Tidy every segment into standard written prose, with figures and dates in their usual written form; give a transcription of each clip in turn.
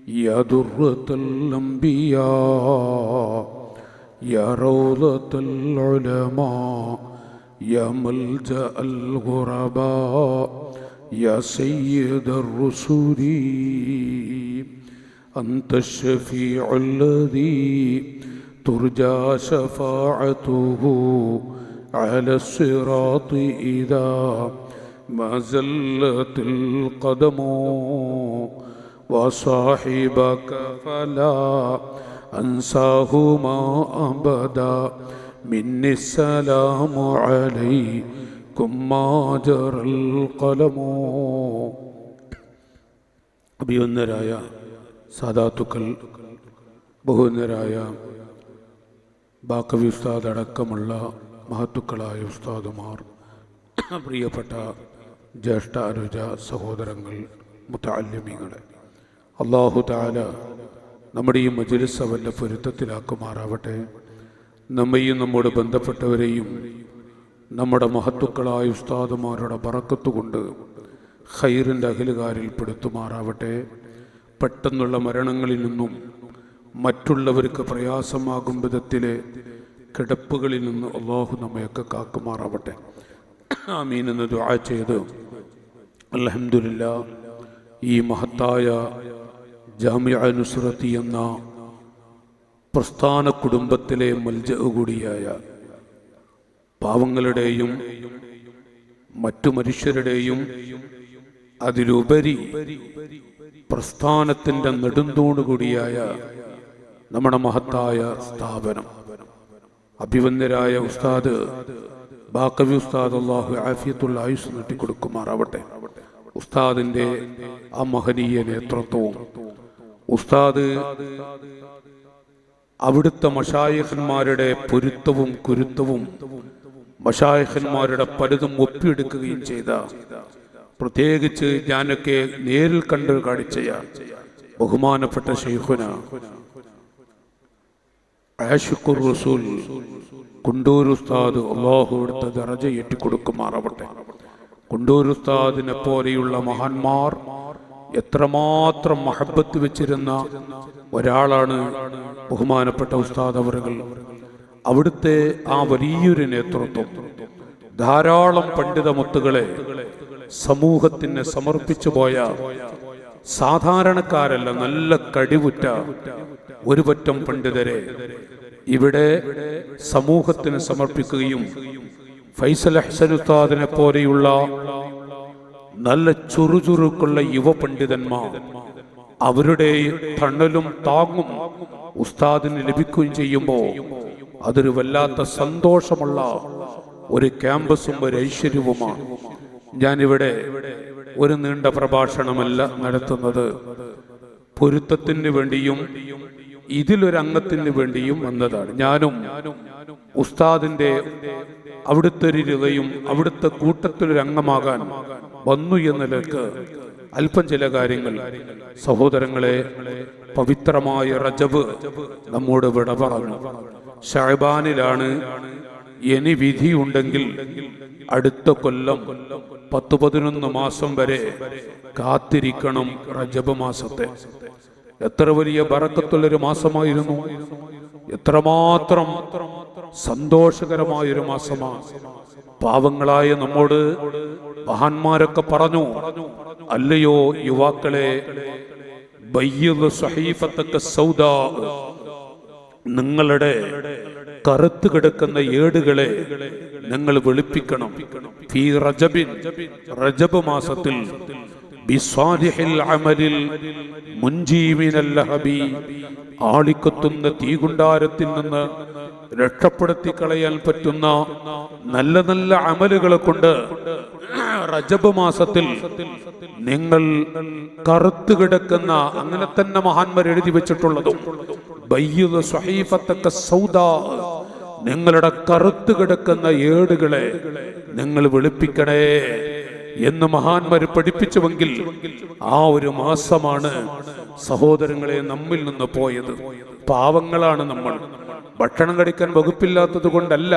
يا درة الأنبياء يا روضة العلماء يا ملجأ الغرباء يا سيد الرسل أنت الشفيع الذي ترجى شفاعته على الصراط إذا ما زلت القدم وصاحبك فلا أنساهما أبدا مني السلام عليكم ما جرى القلم. അഭിവന്ദരായ സാദാത്തുക്കൾ, ബഹുവന്ദരായ ബാക്കവി ഉസ്താദ് അടക്കമുള്ള മഹത്തുക്കളായ ഉസ്താദുമാർ, പ്രിയപ്പെട്ട ജ്യേഷ്ഠ അനുജ സഹോദരങ്ങൾ, മുതഅല്ലിമീങ്ങളെ, അല്ലാഹു തആല നമ്മുടെ ഈ മജ്‌ലിസ് വല്ല പൊരുത്തത്തിലാക്കുമാറാവട്ടെ. നമ്മയും നമ്മോട് ബന്ധപ്പെട്ടവരെയും നമ്മുടെ മഹത്തുക്കളായ ഉസ്താദുമാരുടെ ബറക്കത്ത് കൊണ്ട് ഖൈറിൻ്റെ അഖിലുകാരിൽ പെടുത്തുമാറാവട്ടെ. പെട്ടെന്നുള്ള മരണങ്ങളിൽ നിന്നും മറ്റുള്ളവർക്ക് പ്രയാസമാകും വിധത്തിലെ കിടപ്പുകളിൽ നിന്ന് അല്ലാഹു നമ്മയൊക്കെ കാക്കുമാറാവട്ടെ. ആമീൻ എന്ന് ദുആ ചെയ്ത് അൽഹംദുലില്ലാഹ് ഈ മഹത്തായ ജാമിഅ നുസ്രത്തി എന്ന പ്രസ്ഥാന കുടുംബത്തിലെ മൽജഅ കൂടിയായ പാവങ്ങളുടെയും മറ്റു മനുഷ്യരുടെയും അതിലുപരി പ്രസ്ഥാനത്തിൻ്റെ നെടുന്തൂണുകൂടിയായ നമ്മുടെ മഹത്തായ സ്ഥാപനം, അഭിവന്ദരായ ഉസ്താദ് ബാക്കവി ഉസ്താദ് അല്ലാഹു ആഫിയത്തുൽ ആയുസ് നീട്ടിക്കൊടുക്കുമാറാവട്ടെ. ഉസ്താദിൻ്റെ ആ മഹനീയ നേതൃത്വവും ഉസ്താദ് അവിടുത്തെ മശായിഖന്മാരുടെ പൊരുത്തവും കുരുത്തവും മശായിഖന്മാരുടെ പലതും ഒപ്പിയെടുക്കുകയും ചെയ്ത, പ്രത്യേകിച്ച് ഞാനൊക്കെ നേരിൽ കണ്ട് കാണിച്ചയ ബഹുമാനപ്പെട്ട ശൈഖുന ആശിഖുർ റസൂൽ കുണ്ടൂർ ഉസ്താദ് അല്ലാഹു അവിടുത്തെ ദറജ ഏറ്റിക്കൊടുക്കുമാറാവട്ടെ. കുണ്ടൂർ ഉസ്താദിനെ പോലെയുള്ള മഹാന്മാർ എത്രമാത്രം മഹബത്ത് വെച്ചിരുന്ന ഒരാളാണ് ബഹുമാനപ്പെട്ട ഉസ്താദ് അവറുകൾ. അവിടുത്തെ ആ വലിയൊരു നേതൃത്വം ധാരാളം പണ്ഡിത മുത്തുകളെ സമൂഹത്തിന് സമർപ്പിച്ചു പോയ സാധാരണക്കാരല്ല, നല്ല കഴിവുറ്റ ഒരു പറ്റം പണ്ഡിതരെ ഇവിടെ സമൂഹത്തിന് സമർപ്പിക്കുകയും ഫൈസൽ അഹ്സൻ ഉസ്താദിനെ പോലെയുള്ള നല്ല ചുറുചുറുക്കുള്ള യുവ പണ്ഡിതന്മാർ അവരുടെ തണലും താങ്ങും ഉസ്താദിന് ലഭിക്കുകയും ചെയ്യുമ്പോൾ അതൊരു വല്ലാത്ത സന്തോഷമുള്ള ഒരു ക്യാമ്പസും ഒരു ഐശ്വര്യവുമാണ്. ഞാനിവിടെ ഒരു നീണ്ട പ്രഭാഷണമല്ല നടത്തുന്നത്, പൊരുത്തത്തിന് വേണ്ടിയും ഇതിലൊരു അംഗത്തിന് വേണ്ടിയും വന്നതാണ്. ഞാനും ഉസ്താദിന്റെ അവിടുത്തെ ഒരു ഹൃദയം, അവിടുത്തെ കൂട്ടത്തിലൊരു അംഗമാകാൻ വന്നു എന്ന നിലക്ക് അല്പം ചില കാര്യങ്ങൾ. സഹോദരങ്ങളെ, പവിത്രമായ റജബ് നമ്മോട് വിട പറഞ്ഞു. ശഅബാനിലാണ് ഇനി വിധിയുണ്ടെങ്കിൽ അടുത്ത കൊല്ലം 10-11 മാസം വരെ കാത്തിരിക്കണം റജബ് മാസത്തെ. എത്ര വലിയ ബറക്കത്തുള്ളൊരു മാസമായിരുന്നു, എത്രമാത്രം സന്തോഷകരമായൊരു മാസമാണ്. പാവങ്ങളായ നമ്മോട് മഹാന്മാരൊക്കെ പറഞ്ഞു, അല്ലയോ യുവാക്കളെ, ബയ്യിദ് സഹീഫത്തക സൗദാ, നിങ്ങളുടെ കറുത്തു കിടക്കുന്ന ഏടുകളെ നിങ്ങൾ വെളുപ്പിക്കണം. ഫീ റജബിൻ, റജബ് മാസത്തിൽ, ബിസ്വാലിഹിൽ അമലിൽ മുൻജീ മിനൽ ലഹബി, ആളിക്കത്തുന്ന തീകുണ്ടാരത്തിൽ നിന്ന് രക്ഷപ്പെടുത്തി കളയാൻ പറ്റുന്ന നല്ല നല്ല അമലുകളെ കൊണ്ട് റജബ് മാസത്തിൽ നിങ്ങൾ കറുത്തു കിടക്കുന്ന, അങ്ങനെ തന്നെ മഹാന്മാർ എഴുതി വെച്ചിട്ടുള്ളതും, ബയ്യിദ് സ്വഹീഫത്തക സൗദാ, നിങ്ങളുടെ കറുത്തു കിടക്കുന്ന ഏടുകളെ നിങ്ങൾ വെളുപ്പിക്കണേ എന്ന് മഹാന്മാർ പഠിപ്പിച്ചുവെങ്കിൽ ആ ഒരു മാസമാണ് സഹോദരങ്ങളെ നമ്മിൽ നിന്ന് പോയത്. പാവങ്ങളാണ് നമ്മൾ, ഭക്ഷണം കഴിക്കാൻ വകുപ്പില്ലാത്തത് കൊണ്ടല്ല.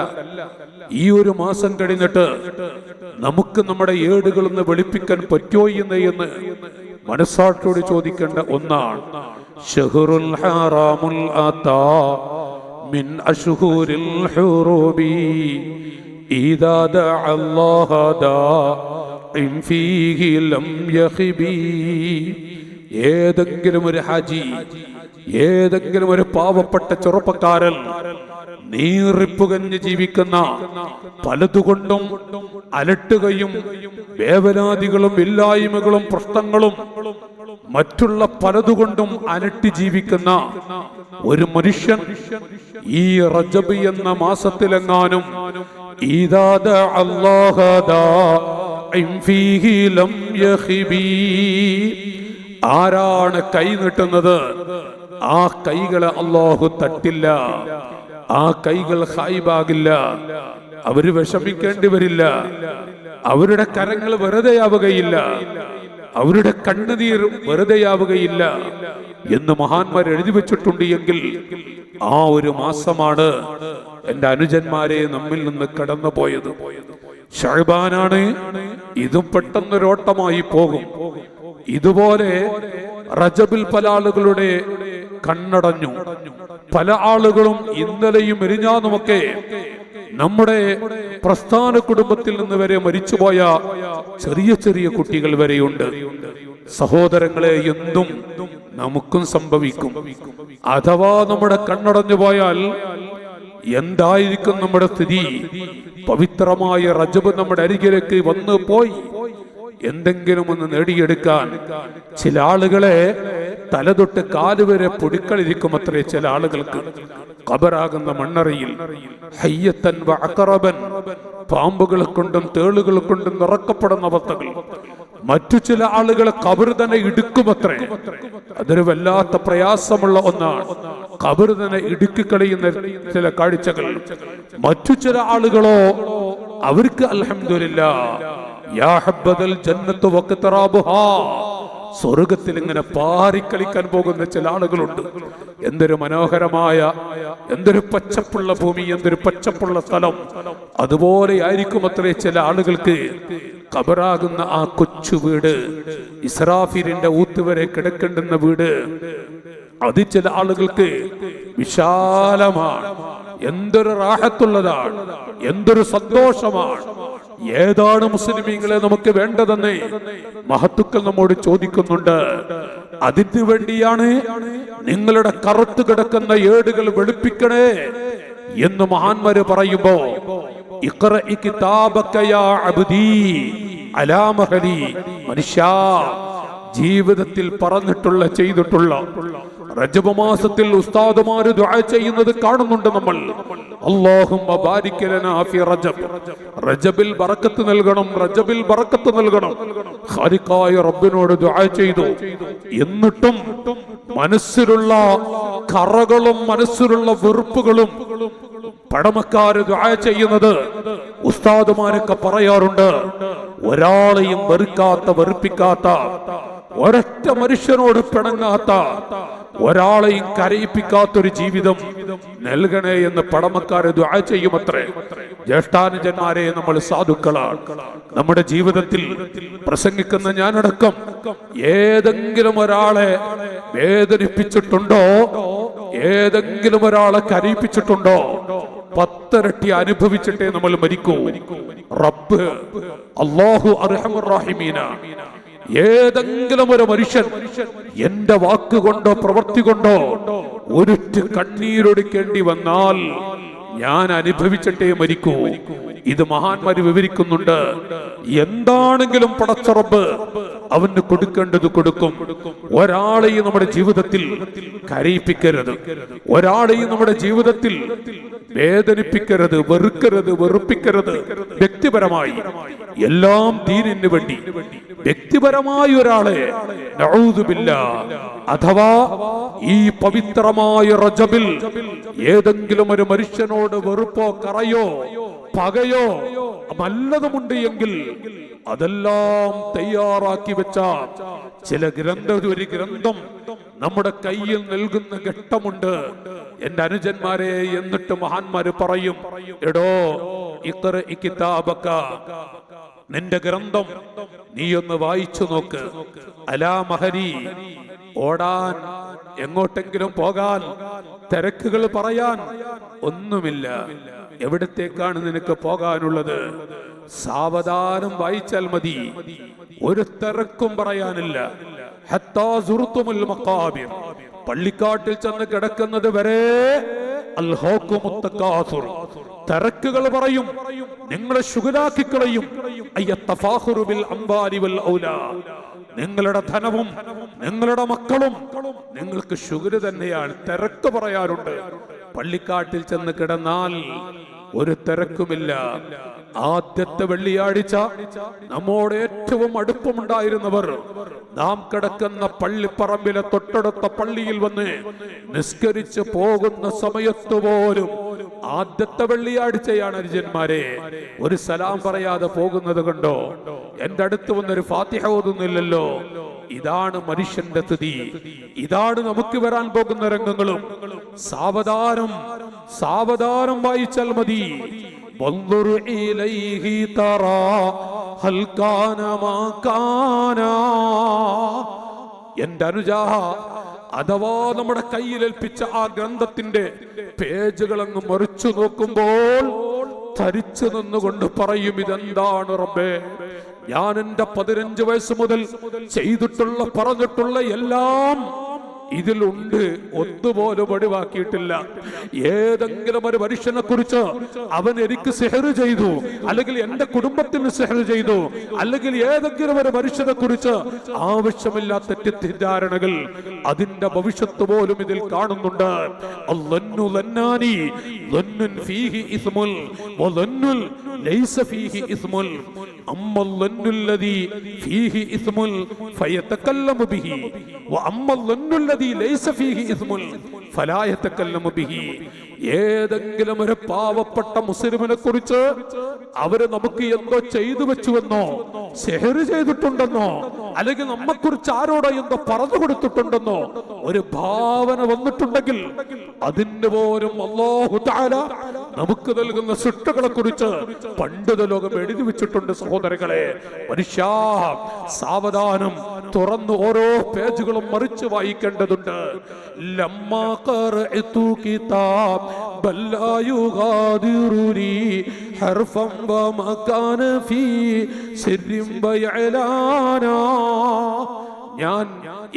ഈ ഒരു മാസം കഴിഞ്ഞിട്ട് നമുക്ക് നമ്മുടെ ഏടുകളൊന്ന് വെളുപ്പിക്കാൻ പറ്റുമോ എന്ന് മനസ്സാട്ടോട് ചോദിക്കേണ്ട ഒന്നാണ്. ശഹ്റുൽ ഹറാമുൽ അതാ മിൻ അശ്ഹുരിൽ ഹുറൂബി ഇദാ ദഅല്ലാഹ ദാഇൻ ഫീഹി ലം യഖിബി. ഏതെങ്കിലും ഒരു ഹാജി, ഏതെങ്കിലും ഒരു പാവപ്പെട്ട ചെറുപ്പക്കാരൻ നീറിപ്പുകഞ്ഞ് ജീവിക്കുന്ന, പലതുകൊണ്ടും അലട്ടുകയും വേവലാതികളും ഇല്ലായ്മകളും പ്രശ്നങ്ങളും മറ്റുള്ള പലതുകൊണ്ടും അലട്ടി ജീവിക്കുന്ന ഒരു മനുഷ്യൻ ഈ റജബ് എന്ന മാസത്തിലെങ്ങാനും ആരാണ് കൈ നീട്ടുന്നത്, ആ കൈകളെ അല്ലാഹു തട്ടില്ല, ആ കൈകൾ ഖായിബാകില്ല, അവര് വിഷമിക്കേണ്ടി വരില്ല, അവരുടെ കരങ്ങൾ വെറുതെയാവുകയില്ല, അവരുടെ കണ്ണുനീർ വെറുതെയാവുകയില്ല എന്ന് മഹാന്മാർ എഴുതി വെച്ചിട്ടുണ്ട്. എങ്കിൽ ആ ഒരു മാസമാണ് എന്റെ അനുജന്മാരെ നമ്മിൽ നിന്ന് കടന്നു പോയത്. ശഅബാനാണ്, ഇതും പെട്ടെന്നൊരോട്ടമായി പോകും. ഇതുപോലെ റജബിൽ പല ആളുകളുടെ കണ്ണടഞ്ഞു. പല ആളുകളും ഇന്നലെയും എരിഞ്ഞാന്നുമൊക്കെ നമ്മുടെ പ്രസ്ഥാന കുടുംബത്തിൽ നിന്ന് വരെ മരിച്ചുപോയ ചെറിയ ചെറിയ കുട്ടികൾ വരെയുണ്ട്. സഹോദരങ്ങളെ, എന്തും നമുക്കും സംഭവിക്കും. അഥവാ നമ്മുടെ കണ്ണടഞ്ഞു പോയാൽ എന്തായിരിക്കും നമ്മുടെ സ്ഥിതി? പവിത്രമായ റജബ് നമ്മുടെ അരികിലേക്ക് വന്നു പോയി എന്തെങ്കിലും ഒന്ന് നേടിയെടുക്കാൻ ചില ആളുകളെ തലതൊട്ട് കാലുവരെ പൊടിക്കളിരിക്കും അത്രേ. ചില ആളുകൾക്ക് ഖബറാകുന്ന മണ്ണറയിൽ ഹയ്യത്തൻ വ അഖറബൻ, പാമ്പുകളെ കൊണ്ടും തേളുകളെ കൊണ്ടും നിറക്കപ്പെടുന്ന അവസ്ഥകൾ. മറ്റു ചില ആളുകളെ ഖബർ തന്നെ ഇടുക്കുമത്രേ. അതൊരു വല്ലാത്ത പ്രയാസമുള്ള ഒന്നാണ്, ഖബർ തന്നെ ഇടുക്കിക്കളയുന്ന ചില കാഴ്ചകൾ. മറ്റു ചില ആളുകളോ അവർക്ക് അൽഹംദുലില്ലാഹ് യാ ഹബ്ബദൽ ജന്നത്തു വഖ്തറാബുഹാ, സ്വർഗത്തിൽ ഇങ്ങനെ പാറിക്കളിക്കാൻ പോകുന്ന ചില ആളുകളുണ്ട്. എന്തൊരു മനോഹരമായ, എന്തൊരു പച്ചപ്പുള്ള ഭൂമി, എന്തൊരു പച്ചപ്പുള്ള സ്ഥലം. അതുപോലെ ആയിരിക്കും അത്രേ ചില ആളുകൾക്ക് ഖബറാകുന്ന ആ കൊച്ചു വീട്, ഇസ്രാഫീലിന്റെ ഊത്തുവരെ കിടക്കേണ്ടുന്ന വീട്. അത് ചില ആളുകൾക്ക് വിശാലമാണ്. എന്തൊരു റാഹത്തുള്ളതാണ്, എന്തൊരു സന്തോഷമാണ്. ഏതാണ് മുസ്ലിമീങ്ങളെ നമുക്ക് വേണ്ടതെന്ന് മഹത്തുക്കൾ നമ്മോട് ചോദിക്കുന്നുണ്ട്. അതിനു വേണ്ടിയാണ് നിങ്ങളുടെ കറുത്തു കിടക്കുന്ന ഏടുകൾ വെളുപ്പിക്കണേ എന്ന് മഹാന്മാര് പറയുമ്പോ, ഇഖ്റഇ കിതാബക യാ അബ്ദീ അലാ മഹലി, മനുഷ്യ ജീവിതത്തിൽ പറഞ്ഞിട്ടുള്ള ചെയ്തിട്ടുള്ള റജബ് മാസത്തിൽ ഉസ്താദുമാര് ദുആ ചെയ്യുന്നത് കാണുന്നുണ്ട് നമ്മൾ. അല്ലാഹുമ്മ ബാരിക് ലനാ ഫി റജബ്, റജബിൽ ബറക്കത്ത് നൽകണം, റജബിൽ ബറക്കത്ത് നൽകണം. ഖാലിഖായ റബ്ബിനോട് ദുആ ചെയ്തു. എന്നിട്ടും മനസ്സിലുള്ള കറകളും മനസ്സിലുള്ള വെറുപ്പുകളും പടമക്കാര് ദുആ ചെയ്യുന്നത് ഉസ്താദുമാരൊക്കെ പറയാറുണ്ട്. ഒരാളെയും വെറുക്കാത്ത, വെറുപ്പിക്കാത്ത, ഒരൊറ്റ മനുഷ്യനോട് പിണങ്ങാത്ത, ഒരാളെയും കരയിപ്പിക്കാത്തൊരു ജീവിതം നൽകണേ എന്ന് പടമക്കാരെ ദുആ ചെയ്യുമത്രേ. ജ്യേഷ്ഠാനുജന്മാരെ, നമ്മൾ സാധുക്കളാണ്. നമ്മുടെ ജീവിതത്തിൽ പ്രസംഗിക്കുന്ന ഞാനടക്കം ഏതെങ്കിലും ഒരാളെ വേദനിപ്പിച്ചിട്ടുണ്ടോ, ഏതെങ്കിലും ഒരാളെ കരയിപ്പിച്ചിട്ടുണ്ടോ? 10 ഇരട്ടി അനുഭവിച്ചിട്ടേ നമ്മൾ മരിക്കൂ. റബ്ബ് അല്ലാഹു അർഹമുർ റഹീമീന. ഏതെങ്കിലും ഒരു മനുഷ്യൻ എന്റെ വാക്കുകൊണ്ടോ പ്രവൃത്തി കൊണ്ടോ ഒരിറ്റ് കണ്ണീരൊടുക്കേണ്ടി വന്നാൽ ഞാൻ അനുഭവിച്ചിട്ടേ മരിക്കൂ. ഇത് മഹാന്മാര് വിവരിക്കുന്നുണ്ട്. എന്താണെങ്കിലും പടച്ച റബ്ബ് അവന് കൊടുക്കേണ്ടത് കൊടുക്കും. ഒരാളെയും നമ്മുടെ ജീവിതത്തിൽ കരയിപ്പിക്കരുത്, ഒരാളെയും നമ്മുടെ ജീവിതത്തിൽ വേദനിപ്പിക്കരുത്, വെറുക്കരുത്, വെറുപ്പിക്കരുത്. വ്യക്തിപരമായി എല്ലാം ദീനിന് വേണ്ടി വ്യക്തിപരമായ ഒരാളെ നഊദു ബില്ലാഹ്, അഥവാ ഈ പവിത്രമായ റജബിൽ ഏതെങ്കിലും ഒരു മനുഷ്യനോട് വെറുപ്പോ കറയോ പകയോ നല്ലതുമുണ്ട് എങ്കിൽ അതെല്ലാം തയ്യാറാക്കി വെച്ച ഒരു ഗ്രന്ഥം നമ്മുടെ കയ്യിൽ നൽകുന്ന ഘട്ടമുണ്ട് എന്റെ അനുജന്മാരെ. എന്നിട്ട് മഹാന്മാര് പറയും, എടോ ഇഖ്റഇ കിതാബക, നിന്റെ ഗ്രന്ഥം നീയൊന്ന് വായിച്ചു നോക്ക്. അലാ മഹരി, ഓടാൻ, എങ്ങോട്ടെങ്കിലും പോകാൻ, തിരക്കുകൾ പറയാൻ ഒന്നുമില്ല. എവിടത്തേക്കാണ് നിനക്ക് പോകാനുള്ളത്? സാവധാനം വായിച്ചാൽ മതി, ഒരു തിരക്കും പറയാനില്ല. ഹത്താ സുർത്തുമുൽ മഖാബിർ, പള്ളിക്കാട്ടിൽ ചെന്ന് കിടക്കുന്നത് വരെ അൽഹോക്കുമുത്ത കാസുർ, തിരക്കുകൾ പറയും, നിങ്ങളെ ശുഗലാക്കിക്കളയും. അയ്യത്തഫാഖുറു ബിൽ അംവാലി വൽ ഔലാദ്, നിങ്ങളുടെ ധനവും നിങ്ങളുടെ മക്കളും നിങ്ങൾക്ക് ശുഗര് തന്നെയാണ്. തിരക്ക് പറയാറുണ്ട്. പള്ളിക്കാട്ടിൽ ചെന്ന് കിടന്നാൽ ഒരു തിരക്കുമില്ല. ആദ്യത്തെ വെള്ളിയാഴ്ച നമ്മോട് ഏറ്റവും അടുപ്പമുണ്ടായിരുന്നവർ നാം കിടക്കുന്ന പള്ളിപ്പറമ്പിലെ തൊട്ടടുത്ത പള്ളിയിൽ വന്ന് നിസ്കരിച്ച് പോകുന്ന സമയത്ത് പോലും ആദ്യത്തെ വെള്ളിയാഴ്ചയാണ് അനുജന്മാരെ ഒരു സലാം പറയാതെ പോകുന്നത് കണ്ടോ? എന്റെ അടുത്ത് വന്നൊരു ഫാത്തിഹ ഓതുന്നില്ലല്ലോ. ഇതാണ് മനുഷ്യന്റെ സ്ഥിതി. ഇതാണ് നമുക്ക് വരാൻ പോകുന്ന രംഗങ്ങളും. സാവധാനം സാവധാനം വായിച്ചാൽ മതി. വൻദുർ ഇലൈഹി തറാ ഹൽ കാന മാ കാന. എന്റെ അനുജാ, അഥവാ നമ്മുടെ കയ്യിലേൽപ്പിച്ച ആ ഗ്രന്ഥത്തിന്റെ പേജുകൾ അങ്ങ് മറിച്ചു നോക്കുമ്പോൾ ധരിച്ചു നിന്നുകൊണ്ട് പറയും, ഇതെന്താണ് റബ്ബേ, ഞാൻ എന്റെ 15 വയസ്സ് മുതൽ ചെയ്തിട്ടുള്ള പറഞ്ഞിട്ടുള്ള എല്ലാം ഇതിലുണ്ട്, ഒന്നുപോലും ഒഴിവാക്കിയിട്ടില്ല. ഏതെങ്കിലും ഒരു മനുഷ്യനെ കുറിച്ച് അവൻ എനിക്ക് സിഹർ ചെയ്തു, അല്ലെങ്കിൽ എന്റെ കുടുംബത്തിന് സിഹർ ചെയ്തു, അല്ലെങ്കിൽ ഏതെങ്കിലും ഒരു മനുഷ്യനെ കുറിച്ച് ആവശ്യമില്ലാത്ത തെറ്റിദ്ധാരണകൾ, അതിന്റെ ഭവിഷ്യത്ത് പോലും ഇതിൽ കാണുന്നുണ്ട്. അല്ലന്നു ലന്നാനി ലന്നുൻ ഫീഹി ഇസ്മുൽ വലന്നുൽ ലൈസ ഫീഹി ഇസ്മുൽ അമ്മൽ ലന്നുല്ലദി ഫീഹി ഇസ്മുൽ ഫയതകല്ലമു ബിഹി വഅമ്മൽ ലന്നുല്ലദി ലൈസ ഫീഹി ഇസ്മുൽ ഫലാ യതകല്ലമു ബിഹി. ഏതെങ്കിലും ഒരു പാവപ്പെട്ട മുസ്ലിമിനെ കുറിച്ച് അവര് നമുക്ക് എന്തോ ചെയ്തു വെച്ചുവെന്നോ, സിഹർ ചെയ്തിട്ടുണ്ടെന്നോ, അല്ലെങ്കിൽ നമ്മെക്കുറിച്ച് ആരോടോ എന്തോ പറഞ്ഞു കൊടുത്തിട്ടുണ്ടെന്നോ ഒരു ഭാവന വന്നിട്ടുണ്ടെങ്കിൽ അതിന് പോലും അല്ലാഹു തആല നമുക്ക് നൽകുന്ന ശിക്ഷകളെ കുറിച്ച് പണ്ഡിത ലോകം എഴുതി വെച്ചിട്ടുണ്ട്. സഹോദരങ്ങളെ, മനുഷ്യ സാവധാനം തുറന്ന് ഓരോ പേജുകളും മറിച്ച് വായിക്കേണ്ടതുണ്ട്. ലമ്മാ ഖറഅതു കിതാബ് ബൽ ലാ യുഗാദിറുനി ഹർഫൻ വമാ കാന ഫീ സിർരിൻ ബയലാനാ. ഞാൻ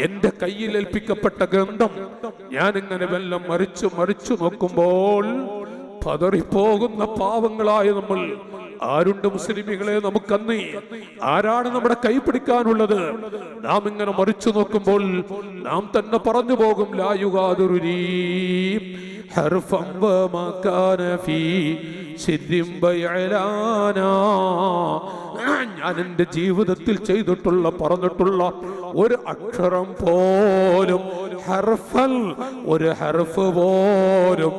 എന്റെ കയ്യിൽ ഏൽപ്പിക്കപ്പെട്ട ഗ്രന്ഥം ഞാൻ ഇങ്ങനെ വെല്ലം മറിച്ചു മറിച്ചു നോക്കുമ്പോൾ പതറിപ്പോകുന്ന പാവങ്ങളായ നമ്മൾ ആരുണ്ട് മുസ്ലിമികളെ? നമുക്കന്ന് ആരാണ് നമ്മുടെ കൈ പിടിക്കാനുള്ളത്? നാം ഇങ്ങനെ മറിച്ചു നോക്കുമ്പോൾ നാം തന്നെ പറഞ്ഞു പോകും, ലാ യുഗാദിറുനി ഹർഫൻ വമാ കാന ഫീ സിർരിൻ ബയലാനാ. ഞാൻ എന്റെ ജീവിതത്തിൽ ചെയ്തിട്ടുള്ള പറഞ്ഞിട്ടുള്ള ഒരു അക്ഷരം പോലും, ഹർഫൽ ഒരു ഹർഫ് പോലും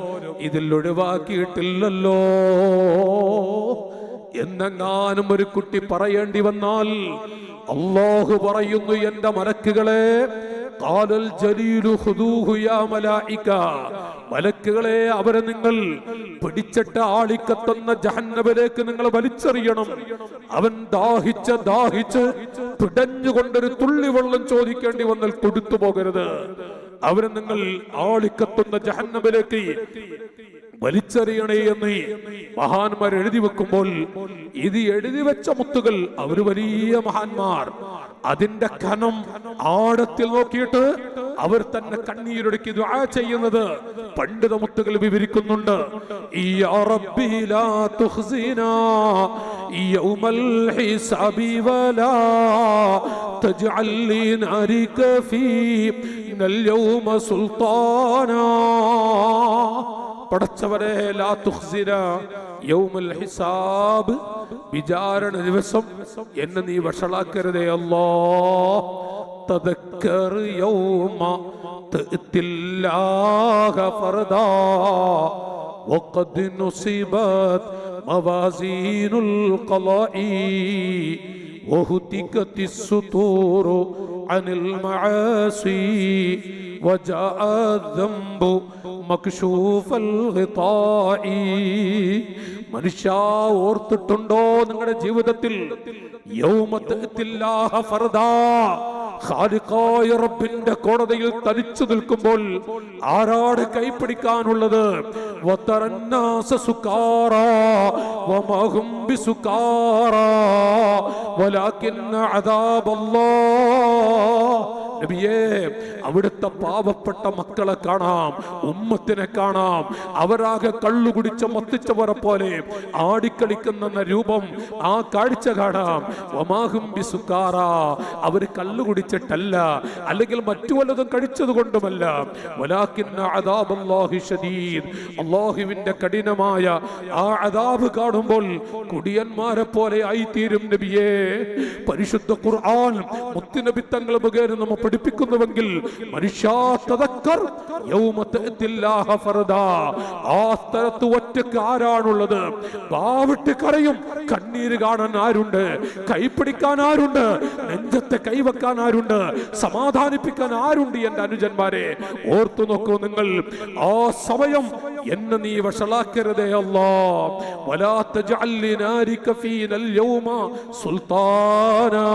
ഇതിൽ ഒഴിവാക്കിയിട്ടില്ലല്ലോ എന്നെങ്ങാനും ഒരു കുട്ടി പറയേണ്ടി വന്നാൽ അല്ലാഹു പറയുന്നു, എന്റെ മലക്കുകളെ, ഖാലൽ ജലീലു ഖുദൂഹു യാ മലായിക, മലക്കുകളെ അവരെ നിങ്ങൾ പിടിച്ചിട്ട് ആളിക്കത്തുന്ന ജഹന്നമിലേക്ക് നിങ്ങൾ വലിച്ചെറിയണം. അവൻ ദാഹിച്ച് പിടഞ്ഞുകൊണ്ടൊരു തുള്ളി വെള്ളം ചോദിക്കേണ്ടി വന്നാൽ കൊടുത്തു പോകരുത്. അവരെ നിങ്ങൾ ആളിക്കത്തുന്ന ജഹന്നമിലേക്ക് വലിച്ചെറിയണേ എന്ന് മഹാന്മാർ എഴുതി വെക്കുമ്പോൾ ഇത് എഴുതി വെച്ച മുത്തുകൾ അവര് വലിയ മഹാന്മാർ. അതിന്റെ ഖനം ആഴത്തിൽ നോക്കിയിട്ട് അവർ തന്നെ കണ്ണീരൊടുക്കി ദുആ ചെയ്യുന്നത് പണ്ഡിത മുത്തുകൾ വിവരിക്കുന്നുണ്ട്. യാ റബ്ബി ലാ തുഖ്സിനാ യൗമൽ ഹിസാബി വലാ തജ്അൽ ലി നാരിക ഫീനൽ യൗമ സുൽത്താനാ. പടച്ചവരെ, ലാ തുഖ്സിന യൗമൽ ഹിസാബ്, വിചാരണ ദിവസം എന്നെ നീ വഷളാക്കരുതേ അല്ലാഹ്. തദക്കർ യൗമ തഅതില്ലാഹ ഫർദാ വഖദ് നുസിബത് മവാസീനുൽ ഖലാഇ വഹുതികതി السطور عن المعاصي وجاء الذنب مكشوف الغطاء മനുഷ്യ ഓർത്തിട്ടുണ്ടോ നിങ്ങളുടെ ജീവിതത്തിൽ ഖാലിഖായ റബ്ബിന്റെ കോടതിയിൽ തനിച്ചു നിൽക്കുമ്പോൾ ആരാട് കൈപിടിക്കാനുള്ളത്? വതറന്നാസ സുകാറാ വമാ ഹും ബിസുകാറാ വലാകിന്ന അദാബല്ലാഹ്. നബിയേ, അവിടുത്തെ പാവപ്പെട്ട മക്കളെ കാണാം, ഉമ്മത്തിനെ കാണാം, അവരാകെ കള്ളുകുടിച്ച മത്തിച്ചവരെ പോലെ ആടിക്കളിക്കുന്ന രൂപം, ആ കാഴ്ച കാണാം. വമാഹും ബിസുകാറ, അവർ കള്ളുകുടിച്ചിട്ടല്ല, അല്ലെങ്കിൽ മറ്റു വല്ലതും കഴിച്ചത് കൊണ്ടുമല്ല. വലാകിന്ന അദാബല്ലാഹി ശദീദ്, അല്ലാഹുവിന്റെ കഠിനമായ ആ അദാബ് കാണുമ്പോൾ കുടിയന്മാരെ പോലെ ആയിത്തീരും. നബിയേ, പരിശുദ്ധ ഖുർആൻ മുത്തുനബി തങ്ങൾ മുഖേന നമ്മൾ പഠിപ്പിക്കുന്നുവെങ്കിൽ ആ സ്ഥലത്ത് ഒറ്റക്ക് ആരാണുള്ളത്? വാവിട്ട് കരയും. കണ്ണീര് കാണാൻ ആരുണ്ട്? കൈപ്പിടിക്കാൻ ആരുണ്ട്? നെഞ്ചത്തെ കൈവെക്കാൻ ആരുണ്ട്? സമാധാനിപ്പിക്കാൻ ആരുണ്ട്? എന്റെ അനുജന്മാരെ, ഓർത്തു നോക്കൂ നിങ്ങൾ. ആ സമയം എന്നെ നീ വഷളാക്കരുതേ അല്ലാഹ്. വലാ തജഅൽ ലിനാരിക ഫീനൽ യൗമ സുൽത്താനാ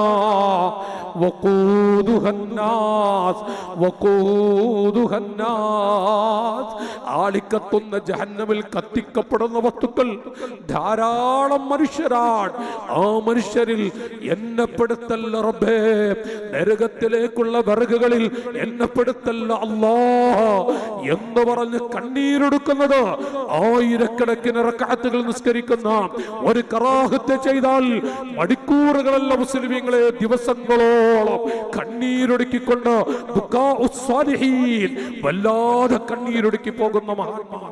ആളിക്കത്തുന്ന ജഹന്നമിൽ കത്തിക്കപ്പെടുന്ന വസ്തുക്കൾ ധാരാളം മനുഷ്യരാണ്. ആ മനുഷ്യരിൽ എന്നെപ്പെടുത്തല്ല റബ്ബേ, നരകത്തിലേക്കുള്ള വിറകുകളിൽ എന്നെപ്പെടുത്തല്ല അല്ലാഹ് എന്ന് പറഞ്ഞ് കണ്ണീരൊടുക്കുന്നത്. ആയിരക്കണക്കിന് റക്അത്തുകൾ നിസ്കരിക്കുന്ന ഒരു കറാഹത്ത് ചെയ്താൽ മണിക്കൂറുകളല്ല മുസ്ലിമീങ്ങളെ, ദിവസങ്ങളോളം കണ്ണീരൊടുക്കിക്കൊണ്ട് വല്ലാതെ കണ്ണീരൊടുക്കി പോകുന്ന മഹാന്മാർ,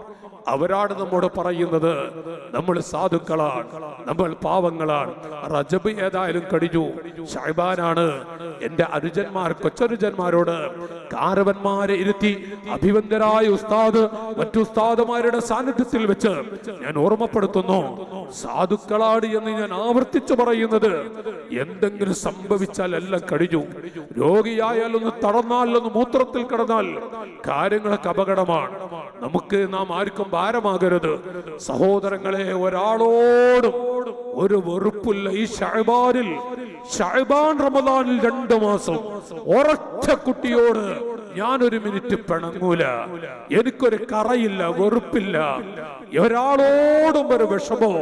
അവരാണ് നമ്മോട് പറയുന്നത് നമ്മൾ സാധുക്കളാണ്, നമ്മൾ പാവങ്ങളാണ്. റജബ് ഏതായാലും കഴിഞ്ഞു, ശഅബാനാണ്. എന്റെ അനുജന്മാർ, കൊച്ചനുജന്മാരോട് കാരവന്മാരെ ഇരുത്തി അഭിവന്ദരായ ഉസ്താദ് മറ്റു ഉസ്താദുമാരുടെ സാന്നിധ്യത്തിൽ വെച്ച് ഞാൻ ഓർമ്മപ്പെടുത്തുന്നു, സാധുക്കളാണ് എന്ന് ഞാൻ ആവർത്തിച്ചു പറയുന്നത്. എന്തെങ്കിലും സംഭവിച്ചാൽ എല്ലാം കഴിഞ്ഞു. രോഗിയായാൽ ഒന്ന് തടന്നാൽ, ഒന്ന് മൂത്രത്തിൽ കിടന്നാൽ കാര്യങ്ങളൊക്കെ അപകടമാണ്. നമുക്ക് നാം ആർക്കും ഭാരമാകരുത്. സഹോദരങ്ങളെ, ഒരാളോടും ഒരു വെറുപ്പില്ല. ഈ ശഅബാനിൽ, ശഅബാൻ റമദാനിൽ 2 മാസം ഒരൊറ്റ കുട്ടിയോട് ഞാനൊരു മിനിറ്റ് പിണങ്ങൂല. എനിക്കൊരു കറയില്ല, വെറുപ്പില്ല. ഒരാളോടും ഒരു വിഷമോ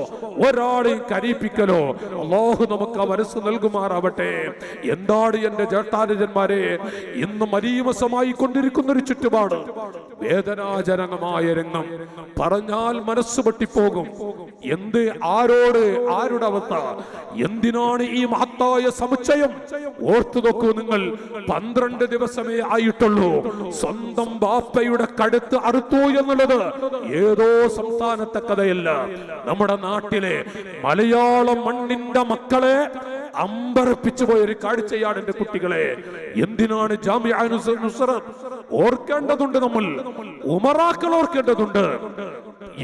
ഒരാളെയും കരയിപ്പിക്കലോ അല്ലാഹു നമുക്ക് ആ മനസ്സ് നൽകുമാറാവട്ടെ. എന്താണ് എന്റെ ജേഷ്ഠാനുജന്മാരെ, ഇന്ന് മരീമസമായി കൊണ്ടിരിക്കുന്ന ഒരു ചുറ്റുപാട്, വേദനാജനകമായ രംഗം പറഞ്ഞാൽ മനസ്സ് പൊട്ടിപ്പോകും. എന്ത്, ആരോട്, ആരുടെ അവസ്ഥ? എന്തിനാണ് ഈ മഹത്തായ സമുച്ചയം? ഓർത്തു നോക്കൂ നിങ്ങൾ. 12 ദിവസമേ ആയിട്ടുള്ളൂ. സ്വന്തം ബാപ്പയുടെ കഴുത്ത് അറുത്തു എന്നുള്ളത് ഏതോ സംസ്ഥാനത്തെ കഥയല്ല. നമ്മുടെ നാട്ടിലെ മലയാളം മണ്ണിന്റെ മക്കളെ അമ്പരപ്പിച്ചു പോയൊരു കാഴ്ചയാണ് എന്റെ കുട്ടികളെ. എന്തിനാണ് ജാമിഅ നുസ്രത്ത് ഓർക്കേണ്ടതുണ്ട്, നമ്മൾ ഉമറാക്കൾ ഓർക്കേണ്ടതുണ്ട്.